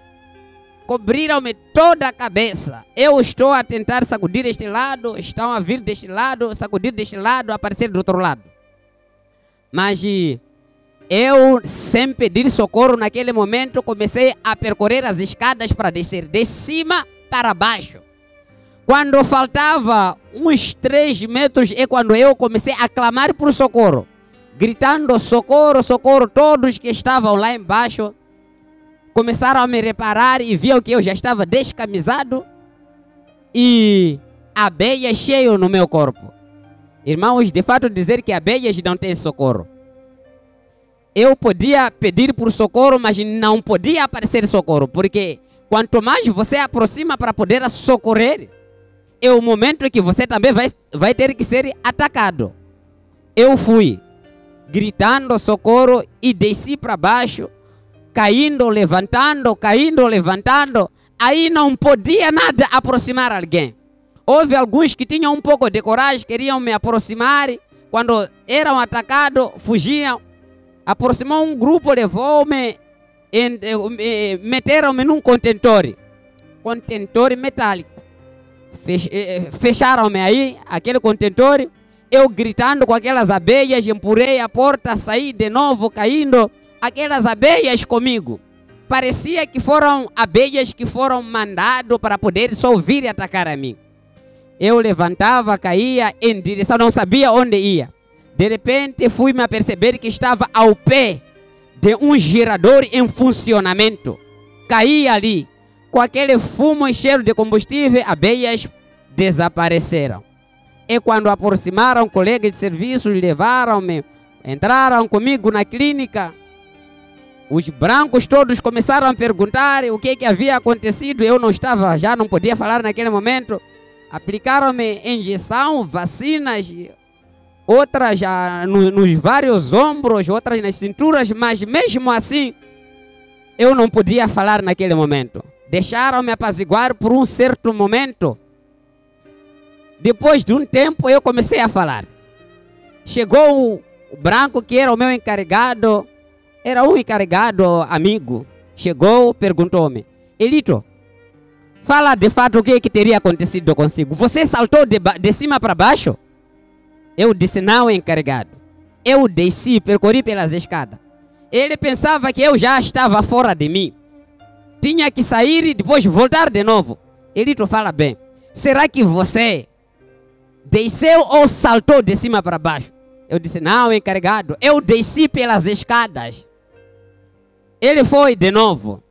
Cobriram-me toda a cabeça. Eu estou a tentar sacudir este lado, estão a vir deste lado, sacudir deste lado, aparecer do outro lado. Mas eu, sem pedir socorro naquele momento, comecei a percorrer as escadas para descer de cima para baixo. Quando faltava uns 3 metros é quando eu comecei a clamar por socorro, gritando socorro, socorro. Todos que estavam lá embaixo começaram a me reparar e viam que eu já estava descamisado e abelhas cheias no meu corpo. Irmãos, de fato dizer que abelhas não têm socorro. Eu podia pedir por socorro, mas não podia aparecer socorro, porque quanto mais você aproxima para poder socorrer, é o momento em que você também vai ter que ser atacado. Eu fui gritando socorro e desci para baixo, caindo, levantando, aí não podia nada aproximar alguém. Houve alguns que tinham um pouco de coragem, queriam me aproximar, quando eram atacados, fugiam. Aproximou um grupo, levou-me, meteram-me num contentor metálico. Fecharam-me aí, aquele contentor, eu gritando com aquelas abelhas, empurrei a porta, saí de novo caindo, aquelas abelhas comigo. Parecia que foram abelhas que foram mandadas para poder só vir e atacar a mim. Eu levantava, caía em direção, não sabia onde ia. De repente fui me aperceber que estava ao pé de um gerador em funcionamento. Caí ali, com aquele fumo e cheiro de combustível, abelhas desapareceram. E quando aproximaram colegas de serviço, levaram-me, entraram comigo na clínica. Os brancos todos começaram a perguntar o que havia acontecido. Eu não estava, já não podia falar naquele momento. Aplicaram-me injeção, vacinas, outras já nos vários ombros, outras nas cinturas, mas mesmo assim eu não podia falar naquele momento. Deixaram-me apaziguar por um certo momento. Depois de um tempo eu comecei a falar. Chegou o branco que era o meu encarregado, era um encarregado amigo. Chegou, perguntou-me: Elito, fala de fato o que teria acontecido consigo. Você saltou de cima para baixo? Eu disse, não, encarregado. Eu desci, percorri pelas escadas. Ele pensava que eu já estava fora de mim. Tinha que sair e depois voltar de novo. Elito fala bem. Será que você desceu ou saltou de cima para baixo? Eu disse, não, encarregado. Eu desci pelas escadas. Ele foi de novo.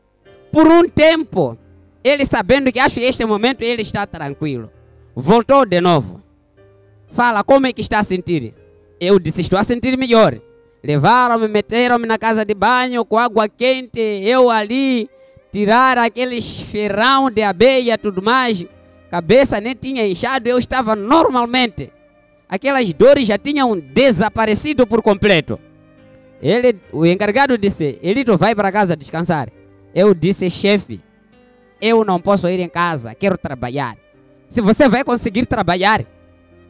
Por um tempo, ele sabendo que acho que este momento ele está tranquilo. Voltou de novo. Fala, como é que está a sentir? Eu disse, estou a sentir melhor. Levaram-me, meteram-me na casa de banho com água quente. Eu ali, tirar aqueles ferrão de abelha e tudo mais. Cabeça nem tinha inchado, eu estava normalmente. Aquelas dores já tinham desaparecido por completo. O encarregado disse, Elito, vai para casa descansar. Eu disse, chefe, eu não posso ir em casa, quero trabalhar. Se você vai conseguir trabalhar,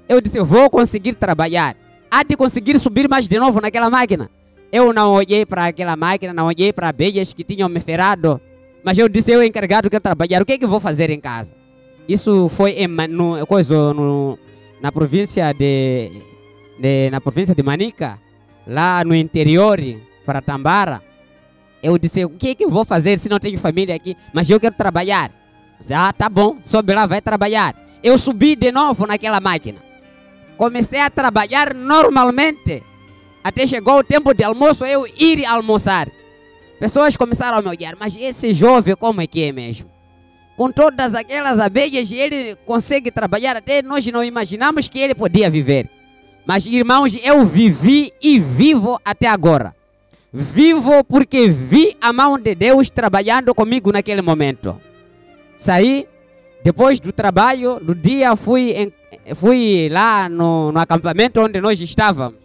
eu disse, vou conseguir trabalhar. Há de conseguir subir mais de novo naquela máquina. Eu não olhei para aquela máquina, não olhei para abelhas que tinham me ferrado. Mas eu disse, eu encarregado, quero trabalhar, o que é que eu vou fazer em casa? Isso foi na província de Manica, lá no interior, para Tambara. Eu disse, o que é que eu vou fazer se não tenho família aqui? Mas eu quero trabalhar. Disse, ah, tá bom, sobe lá, vai trabalhar. Eu subi de novo naquela máquina. Comecei a trabalhar normalmente. Até chegou o tempo de almoço, eu ir almoçar. Pessoas começaram a me olhar, mas esse jovem como é que é mesmo? Com todas aquelas abelhas, ele consegue trabalhar, até nós não imaginamos que ele podia viver. Mas, irmãos, eu vivi e vivo até agora. Vivo porque vi a mão de Deus trabalhando comigo naquele momento. Saí, depois do trabalho, do dia, fui lá no acampamento onde nós estávamos.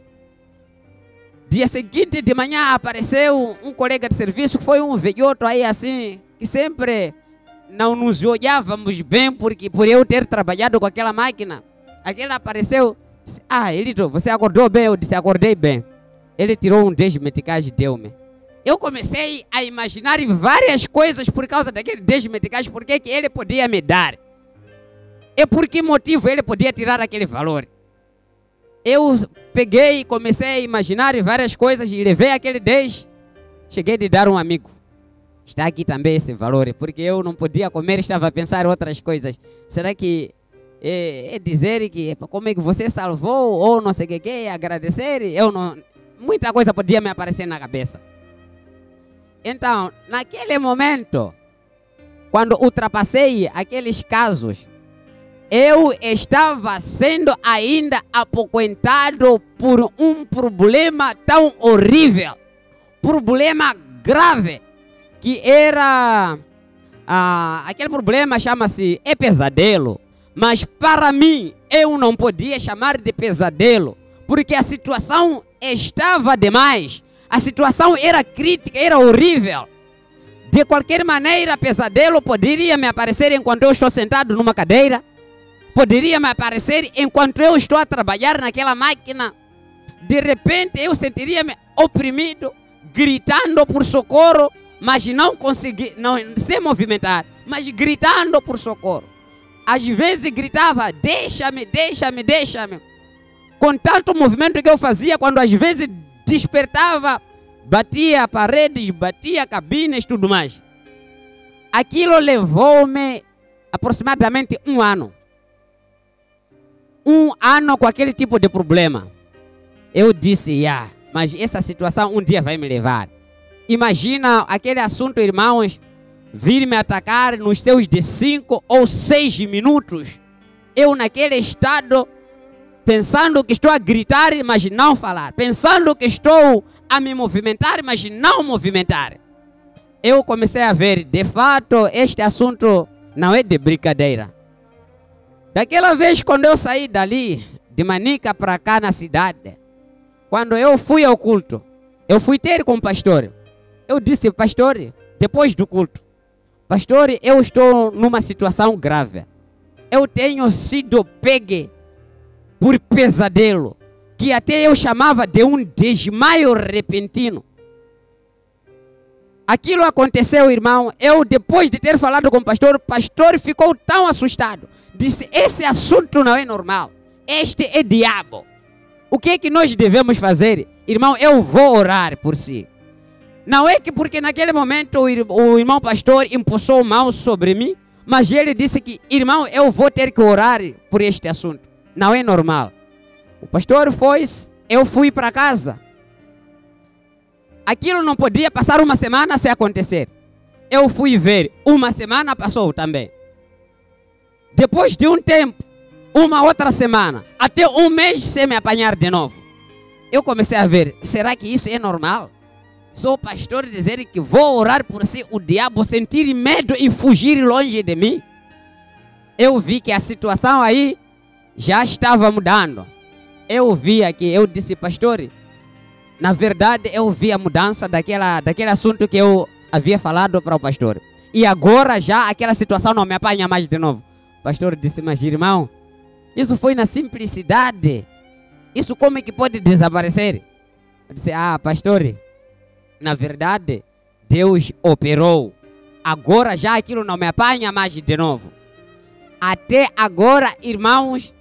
Dia seguinte de manhã apareceu um colega de serviço, que foi um velhoto aí assim, que sempre não nos olhávamos bem porque por eu ter trabalhado com aquela máquina. Aquele apareceu, disse, ah, Elito, você acordou bem? Eu disse, acordei bem. Ele tirou um 10 meticais e deu-me. Eu comecei a imaginar várias coisas por causa daquele 10 meticais, porque que ele podia me dar. E por que motivo ele podia tirar aquele valor. Eu peguei e comecei a imaginar várias coisas e levei aquele 10. Cheguei de dar um amigo. Está aqui também esse valor, porque eu não podia comer, estava a pensar em outras coisas. Será que é dizer que como é que você salvou ou não sei o que, agradecer? Eu não, muita coisa podia me aparecer na cabeça. Então, naquele momento, quando ultrapassei aqueles casos, eu estava sendo ainda apoquentado por um problema tão horrível, problema grave, que era, aquele problema chama-se pesadelo, mas para mim eu não podia chamar de pesadelo, porque a situação estava demais, a situação era crítica, era horrível. De qualquer maneira, pesadelo poderia me aparecer enquanto eu estou sentado numa cadeira, poderia me aparecer enquanto eu estou a trabalhar naquela máquina. De repente eu sentiria-me oprimido, gritando por socorro, mas não consegui, não se movimentar, mas gritando por socorro. Às vezes gritava, deixa-me, deixa-me, deixa-me. Com tanto movimento que eu fazia, quando às vezes despertava, batia paredes, batia cabines, tudo mais. Aquilo levou-me aproximadamente um ano. Um ano com aquele tipo de problema. Eu disse, mas essa situação um dia vai me levar. Imagina aquele assunto, irmãos, vir me atacar nos seus de 5 ou 6 minutos. Eu naquele estado, pensando que estou a gritar, mas não falar. Pensando que estou a me movimentar, mas não movimentar. Eu comecei a ver, de fato, este assunto não é de brincadeira. Daquela vez, quando eu saí dali, de Manica para cá na cidade, quando eu fui ao culto, eu fui ter com o pastor. Eu disse, pastor, depois do culto, pastor, eu estou numa situação grave. Eu tenho sido pegue por pesadelo, que até eu chamava de um desmaio repentino. Aquilo aconteceu, irmão. Eu, depois de ter falado com o pastor ficou tão assustado. Disse, esse assunto não é normal. Este é diabo. O que é que nós devemos fazer? Irmão, eu vou orar por si. Não é que porque naquele momento o irmão pastor impulsou mão sobre mim, mas ele disse que, irmão, eu vou ter que orar por este assunto. Não é normal. O pastor foi, eu fui para casa. Aquilo não podia passar uma semana sem acontecer. Eu fui ver, uma semana passou também. Depois de um tempo, uma outra semana, até um mês sem me apanhar de novo. Eu comecei a ver, será que isso é normal? Sou pastor dizer que vou orar por si, o diabo sentir medo e fugir longe de mim. Eu vi que a situação aí já estava mudando. Eu vi aqui, eu disse, pastor, na verdade eu vi a mudança daquele assunto que eu havia falado para o pastor. E agora já aquela situação não me apanha mais de novo. O pastor disse, mas irmão, isso foi na simplicidade. Isso como é que pode desaparecer? Eu disse, pastor, na verdade, Deus operou. Agora já aquilo não me apanha mais de novo. Até agora, irmãos,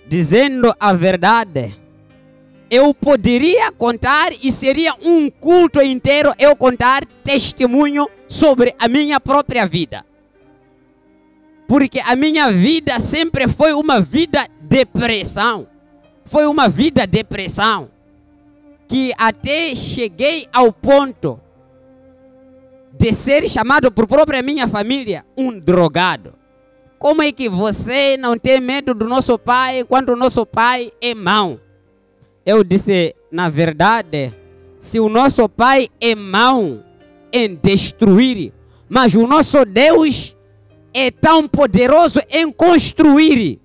dizendo a verdade, eu poderia contar e seria um culto inteiro eu contar testemunho sobre a minha própria vida. Porque a minha vida sempre foi uma vida de depressão. Foi uma vida de depressão. Que até cheguei ao ponto de ser chamado por própria minha família um drogado. Como é que você não tem medo do nosso pai quando o nosso pai é mau? Eu disse, na verdade, se o nosso pai é mau em destruir, mas o nosso Deus é tão poderoso em construir.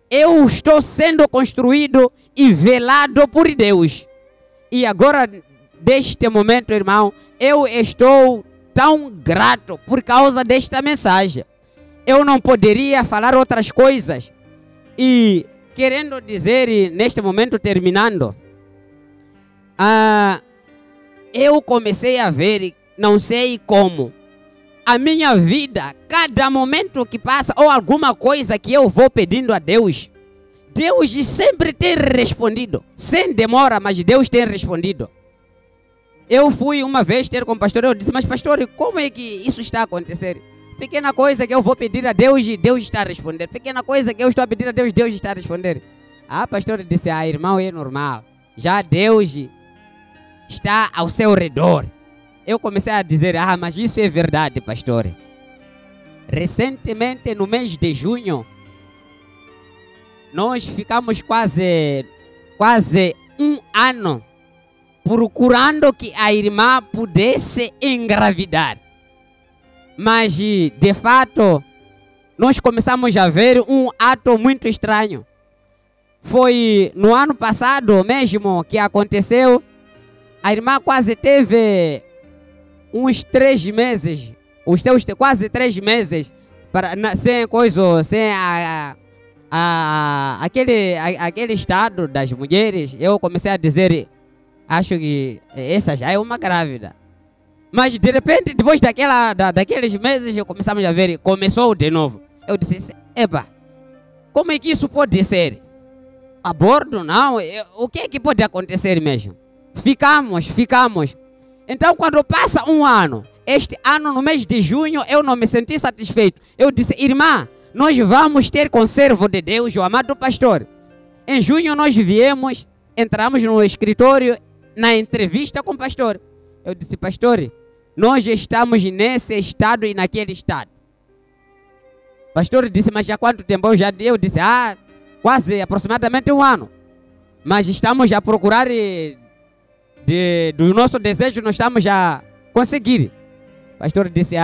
Eu estou sendo construído e velado por Deus. E agora, deste momento, irmão, eu estou tão grato por causa desta mensagem. Eu não poderia falar outras coisas. E querendo dizer, neste momento, terminando, eu comecei a ver, não sei como, a minha vida, cada momento que passa, ou alguma coisa que eu vou pedindo a Deus, Deus sempre tem respondido, sem demora, mas Deus tem respondido. Eu fui uma vez ter com o pastor, eu disse, mas pastor, como é que isso está a acontecer? Pequena coisa que eu vou pedir a Deus e Deus está a responder. Pequena coisa que eu estou a pedir a Deus, Deus está a responder. Pastor disse, irmão, é normal. Já Deus está ao seu redor. Eu comecei a dizer, mas isso é verdade, pastor. Recentemente, no mês de junho, nós ficamos quase um ano procurando que a irmã pudesse engravidar. Mas, de fato, nós começamos a ver um ato muito estranho. Foi no ano passado mesmo que aconteceu. A irmã quase teve uns 3 meses, os seus quase 3 meses, sem coisa, sem aquele estado das mulheres. Eu comecei a dizer, acho que essa já é uma grávida. Mas de repente, depois daqueles meses, começamos a ver, começou de novo. Eu disse, como é que isso pode ser? Aborto não, o que é que pode acontecer mesmo? Ficamos. Então quando passa um ano, este ano no mês de junho, eu não me senti satisfeito. Eu disse, irmã, nós vamos ter conservo de Deus, o amado pastor. Em junho nós viemos, entramos no escritório, na entrevista com o pastor. Eu disse, pastor, nós estamos nesse estado e naquele estado. O pastor disse, mas há quanto tempo? Eu disse, quase aproximadamente um ano. Mas estamos a procurar do nosso desejo, nós estamos a conseguir. O pastor disse,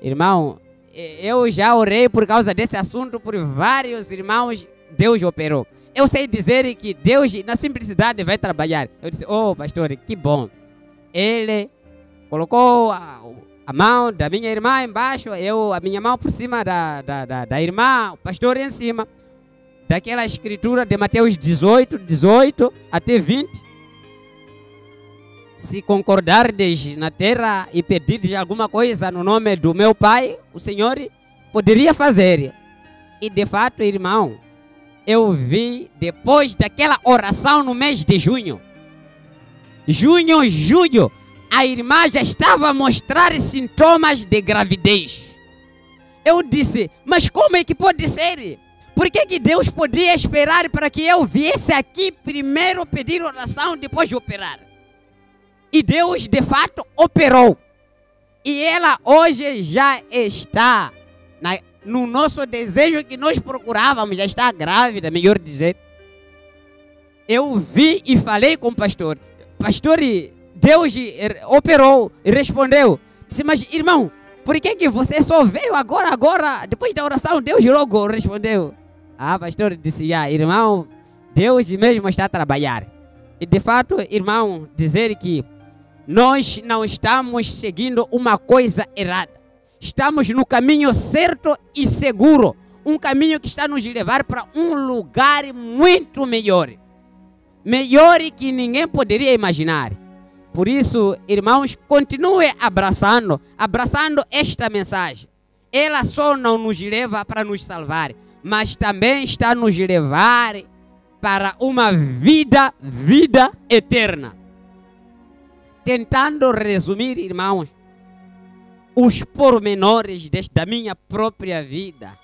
irmão, eu já orei por causa desse assunto por vários irmãos, Deus operou. Eu sei dizer que Deus na simplicidade vai trabalhar. Eu disse, pastor, que bom. Ele colocou a mão da minha irmã embaixo, a minha mão por cima da irmã, o pastor em cima. Daquela escritura de Mateus 18 até 20. Se concordardes na terra e pedirdes alguma coisa no nome do meu Pai, o Senhor poderia fazer. E de fato, irmão, eu vi depois daquela oração no mês de junho, julho, a irmã já estava a mostrar sintomas de gravidez. Eu disse, mas como é que pode ser? Por que Deus podia esperar para que eu viesse aqui primeiro pedir oração, depois de operar? E Deus de fato operou. E ela hoje já está no nosso desejo que nós procurávamos, já está grávida, melhor dizer. Eu vi e falei com o pastor. Pastor, Deus operou e respondeu. Disse, mas irmão, por que você só veio agora, depois da oração, Deus logo respondeu? Ah, pastor, disse, irmão, Deus mesmo está a trabalhar. E de fato, irmão, dizer que nós não estamos seguindo uma coisa errada. Estamos no caminho certo e seguro. Um caminho que está nos levar para um lugar muito melhor. Melhor que ninguém poderia imaginar. Por isso, irmãos, continue abraçando esta mensagem. Ela só não nos leva para nos salvar, mas também está a nos levar para uma vida eterna. Tentando resumir, irmãos, os pormenores da minha própria vida.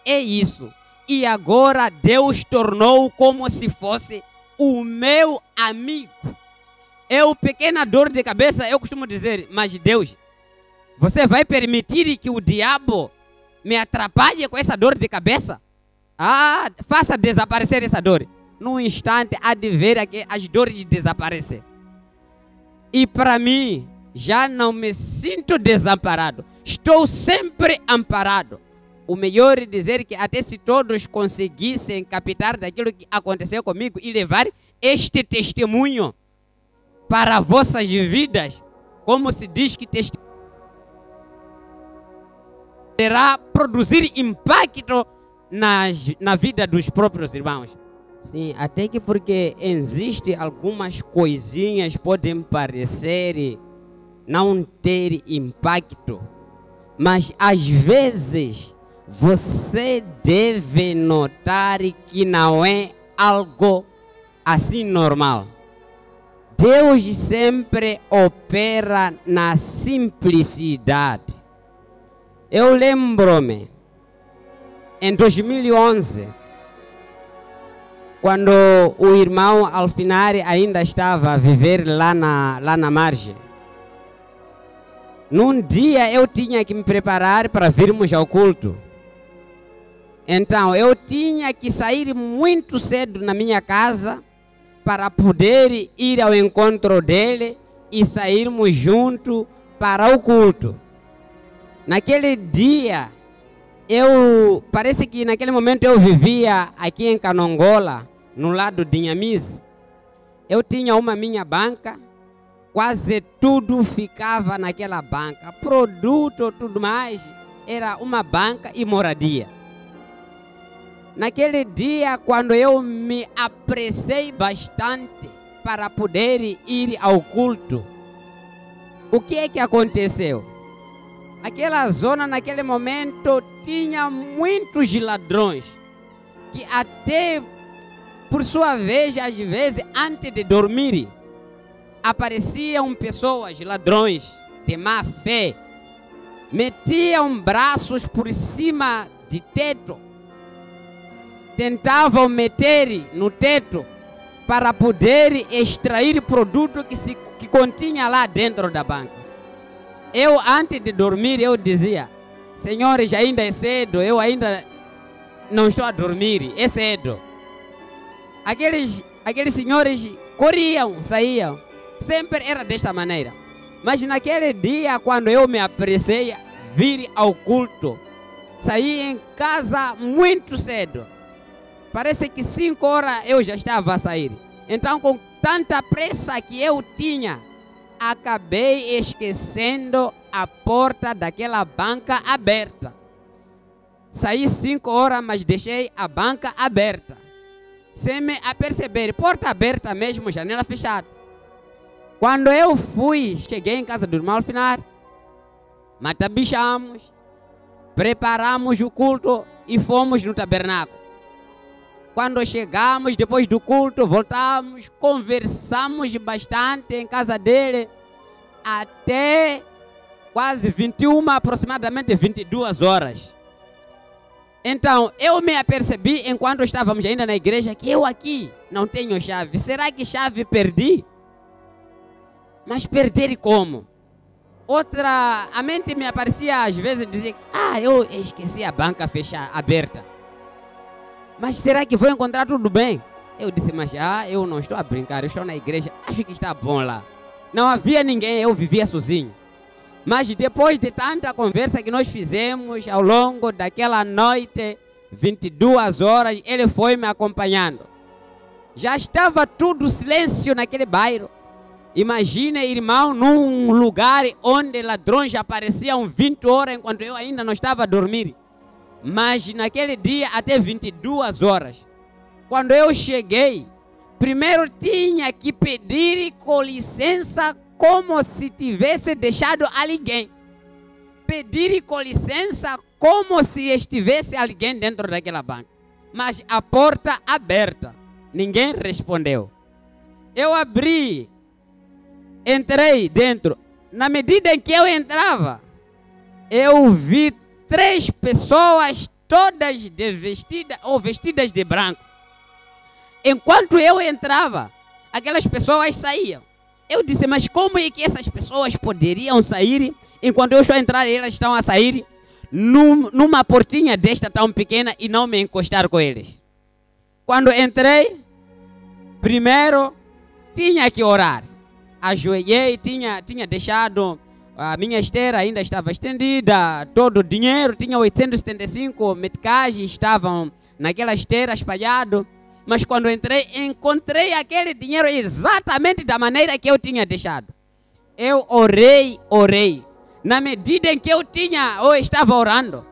É isso. E agora Deus tornou como se fosse o meu amigo. Eu, pequena dor de cabeça, eu costumo dizer, mas Deus, você vai permitir que o diabo me atrapalhe com essa dor de cabeça? Ah, faça desaparecer essa dor. Num instante há de ver as dores desaparecer. E para mim, já não me sinto desamparado. Estou sempre amparado. O melhor é dizer que até se todos conseguissem captar daquilo que aconteceu comigo e levar este testemunho para vossas vidas, como se diz que terá produzir impacto na vida dos próprios irmãos. Sim, até que porque existe algumas coisinhas podem parecer não ter impacto, mas às vezes você deve notar que não é algo assim normal. Deus sempre opera na simplicidade. Eu lembro-me, em 2011, quando o irmão Alfinari ainda estava a viver lá na margem. Num dia eu tinha que me preparar para virmos ao culto. Então eu tinha que sair muito cedo na minha casa para poder ir ao encontro dele e sairmos juntos para o culto. Naquele dia, parece que naquele momento eu vivia aqui em Canongola, no lado de Inhamiz. Eu tinha uma minha banca, quase tudo ficava naquela banca. Produto, tudo mais, era uma banca e moradia. Naquele dia, quando eu me apressei bastante para poder ir ao culto, o que é que aconteceu? Aquela zona, naquele momento, tinha muitos ladrões, que até, por sua vez, às vezes, antes de dormir, apareciam pessoas, ladrões de má fé, metiam braços por cima de teto, tentavam meter no teto para poder extrair produto que continha lá dentro da banca. Eu, antes de dormir, eu dizia, senhores, ainda é cedo, eu ainda não estou a dormir, é cedo. Aqueles senhores corriam, saíam, sempre era desta maneira. Mas naquele dia, quando eu me apressei a vir ao culto, saí em casa muito cedo. Parece que 5 horas eu já estava a sair. Então, com tanta pressa que eu tinha, acabei esquecendo a porta daquela banca aberta. Saí 5 horas, mas deixei a banca aberta. Sem me aperceber, porta aberta mesmo, janela fechada. Quando eu cheguei em casa do irmão Alfinar, matabichamos, preparamos o culto e fomos no tabernáculo. Quando chegamos, depois do culto, voltamos, conversamos bastante em casa dele, até quase 21, aproximadamente 22 horas. Então, eu me apercebi, enquanto estávamos ainda na igreja, que eu aqui não tenho chave. Será que chave perdi? Mas perder como? A mente me aparecia às vezes dizer, eu esqueci a banca aberta. Mas será que vou encontrar tudo bem? Eu disse, mas eu não estou a brincar, eu estou na igreja, acho que está bom lá. Não havia ninguém, eu vivia sozinho. Mas depois de tanta conversa que nós fizemos ao longo daquela noite, 22 horas, ele foi me acompanhando. Já estava tudo silêncio naquele bairro. Imagina, irmão, num lugar onde ladrões apareciam 20 horas enquanto eu ainda não estava a dormir. Mas naquele dia até 22 horas. Quando eu cheguei, primeiro tinha que pedir com licença como se tivesse deixado alguém. Pedir com licença como se estivesse alguém dentro daquela banca. Mas a porta aberta. Ninguém respondeu. Eu abri. Entrei dentro. Na medida em que eu entrava, eu vi 3 pessoas todas vestidas de branco. Enquanto eu entrava, aquelas pessoas saíam. Eu disse, mas como é que essas pessoas poderiam sair enquanto eu estou a entrar e elas estão a sair numa portinha desta tão pequena e não me encostar com eles? Quando entrei, primeiro tinha que orar. Ajoelhei, tinha deixado a minha esteira, ainda estava estendida, todo o dinheiro, tinha 875 meticais, estavam naquela esteira espalhado. Mas quando entrei, encontrei aquele dinheiro exatamente da maneira que eu tinha deixado. Eu orei. Na medida em que eu estava orando,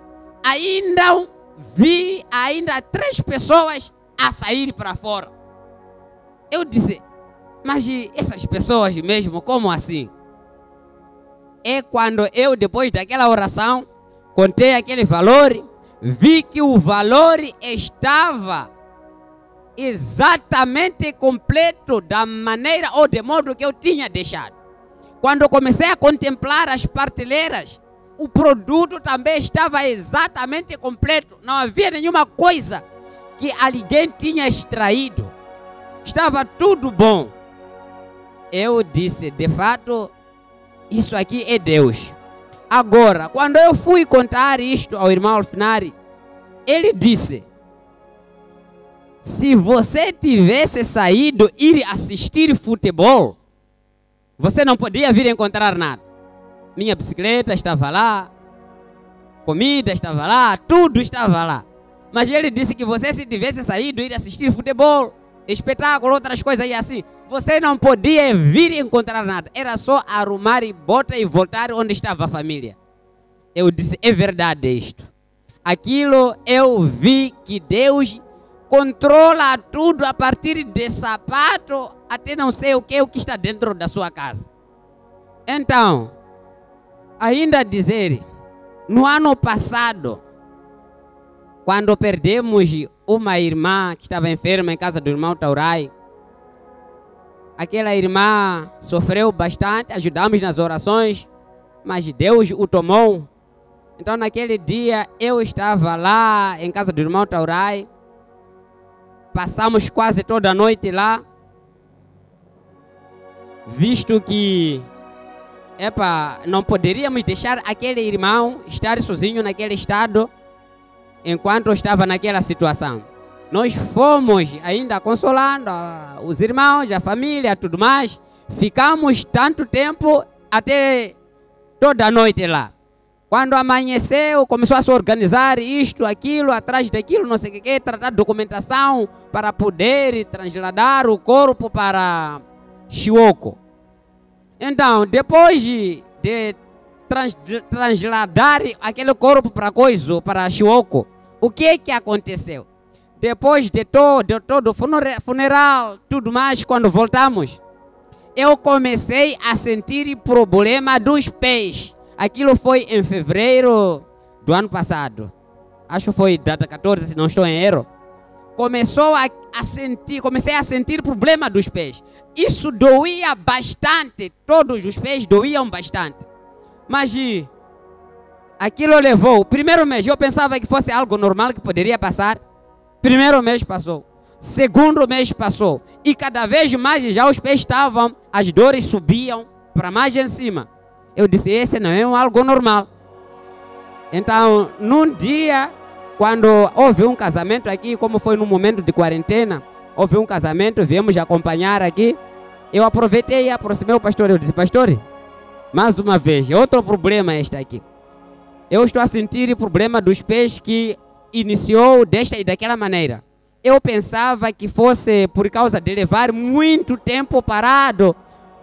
ainda vi 3 pessoas a sair para fora. Eu disse, mas essas pessoas mesmo, como assim? É quando eu, depois daquela oração, contei aquele valor, vi que o valor estava exatamente completo da maneira ou de modo que eu tinha deixado. Quando comecei a contemplar as prateleiras, o produto também estava exatamente completo. Não havia nenhuma coisa que alguém tinha extraído. Estava tudo bom. Eu disse, de fato, isso aqui é Deus. Agora, quando eu fui contar isto ao irmão Alfinari, ele disse, se você tivesse saído ir assistir futebol, você não podia vir encontrar nada. Minha bicicleta estava lá, comida estava lá, tudo estava lá. Mas ele disse que você, se tivesse saído ir assistir futebol, espetáculo, outras coisas aí assim, você não podia vir encontrar nada. Era só arrumar e botar e voltar onde estava a família. Eu disse, é verdade isto. Aquilo eu vi que Deus controla tudo a partir de sapato até não sei o que está dentro da sua casa. Então, ainda dizer, no ano passado, quando perdemos uma irmã que estava enferma em casa do irmão Taurai, aquela irmã sofreu bastante, ajudamos nas orações, mas Deus o tomou. Então naquele dia eu estava lá em casa do irmão Taurai, passamos quase toda a noite lá, visto que não poderíamos deixar aquele irmão estar sozinho naquele estado enquanto estava naquela situação. Nós fomos ainda consolando os irmãos, a família, tudo mais. Ficamos tanto tempo até toda a noite lá. Quando amanheceu, começou a se organizar isto, aquilo, atrás daquilo, não sei o que, tratar de documentação para poder trasladar o corpo para Chioko. Então, depois de trasladar aquele corpo para Chioko, o que aconteceu? Depois de todo o funeral, tudo mais, quando voltamos, eu comecei a sentir problema dos pés. Aquilo foi em fevereiro do ano passado. Acho que foi data 14, se não estou em erro. comecei a sentir problema dos pés. Isso doía bastante, todos os pés doíam bastante. Mas aquilo levou, o primeiro mês eu pensava que fosse algo normal que poderia passar. Primeiro mês passou, segundo mês passou, e cada vez mais já os pés estavam, as dores subiam para mais em cima. Eu disse, esse não é algo normal. Então, num dia, quando houve um casamento aqui, como foi no momento de quarentena, houve um casamento, viemos acompanhar aqui, eu aproveitei e aproximei o pastor, eu disse, pastor, mais uma vez, outro problema este aqui. Eu estou a sentir o problema dos pés que iniciou desta e daquela maneira. Eu pensava que fosse por causa de levar muito tempo parado,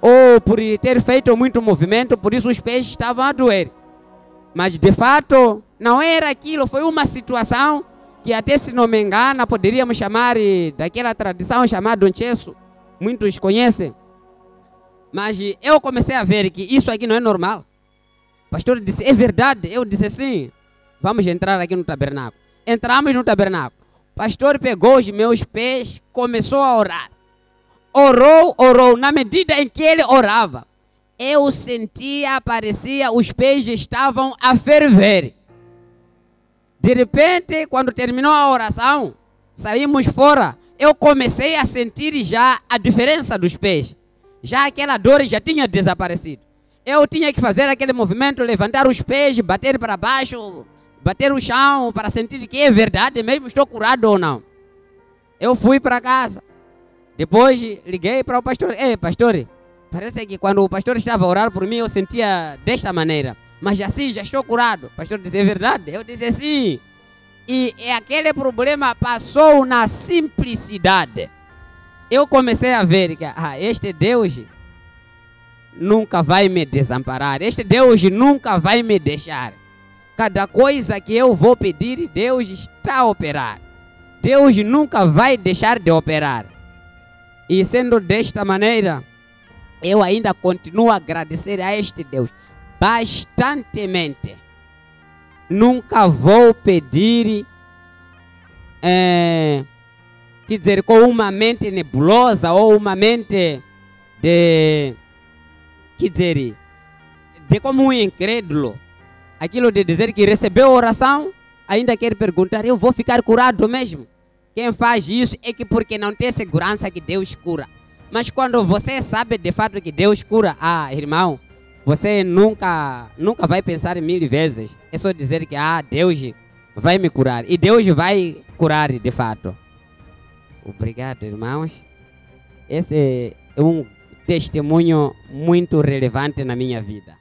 ou por ter feito muito movimento, por isso os pés estavam a doer. Mas de fato, não era aquilo, foi uma situação que até se não me engano, poderíamos chamar daquela tradição chamada Donchesso, muitos conhecem. Mas eu comecei a ver que isso aqui não é normal. O pastor disse, é verdade? Eu disse sim, vamos entrar aqui no tabernáculo. Entramos no tabernáculo. O pastor pegou os meus pés, começou a orar. Orou, na medida em que ele orava, eu sentia, parecia, os pés estavam a ferver. De repente, quando terminou a oração, saímos fora, eu comecei a sentir já a diferença dos pés. Já aquela dor já tinha desaparecido. Eu tinha que fazer aquele movimento, levantar os pés, bater para baixo, bater o chão, para sentir que é verdade mesmo, estou curado ou não. Eu fui para casa. Depois liguei para o pastor. Ei, pastor, parece que quando o pastor estava a orar por mim, eu sentia desta maneira. Mas assim, já estou curado. O pastor disse, é verdade? Eu disse, sim. E aquele problema passou na simplicidade. Eu comecei a ver que este Deus nunca vai me desamparar. Este Deus nunca vai me deixar. Cada coisa que eu vou pedir, Deus está a operar. Deus nunca vai deixar de operar. E sendo desta maneira, eu ainda continuo a agradecer a este Deus bastantemente. Nunca vou pedir, quer dizer, com uma mente nebulosa ou uma mente de, quer dizer, de como um incrédulo. Aquilo de dizer que recebeu a oração, ainda quer perguntar, eu vou ficar curado mesmo? Quem faz isso é que porque não tem segurança que Deus cura. Mas quando você sabe de fato que Deus cura, irmão, você nunca vai pensar 1000 vezes. É só dizer que Deus vai me curar. E Deus vai curar de fato. Obrigado, irmãos. Esse é um testemunho muito relevante na minha vida.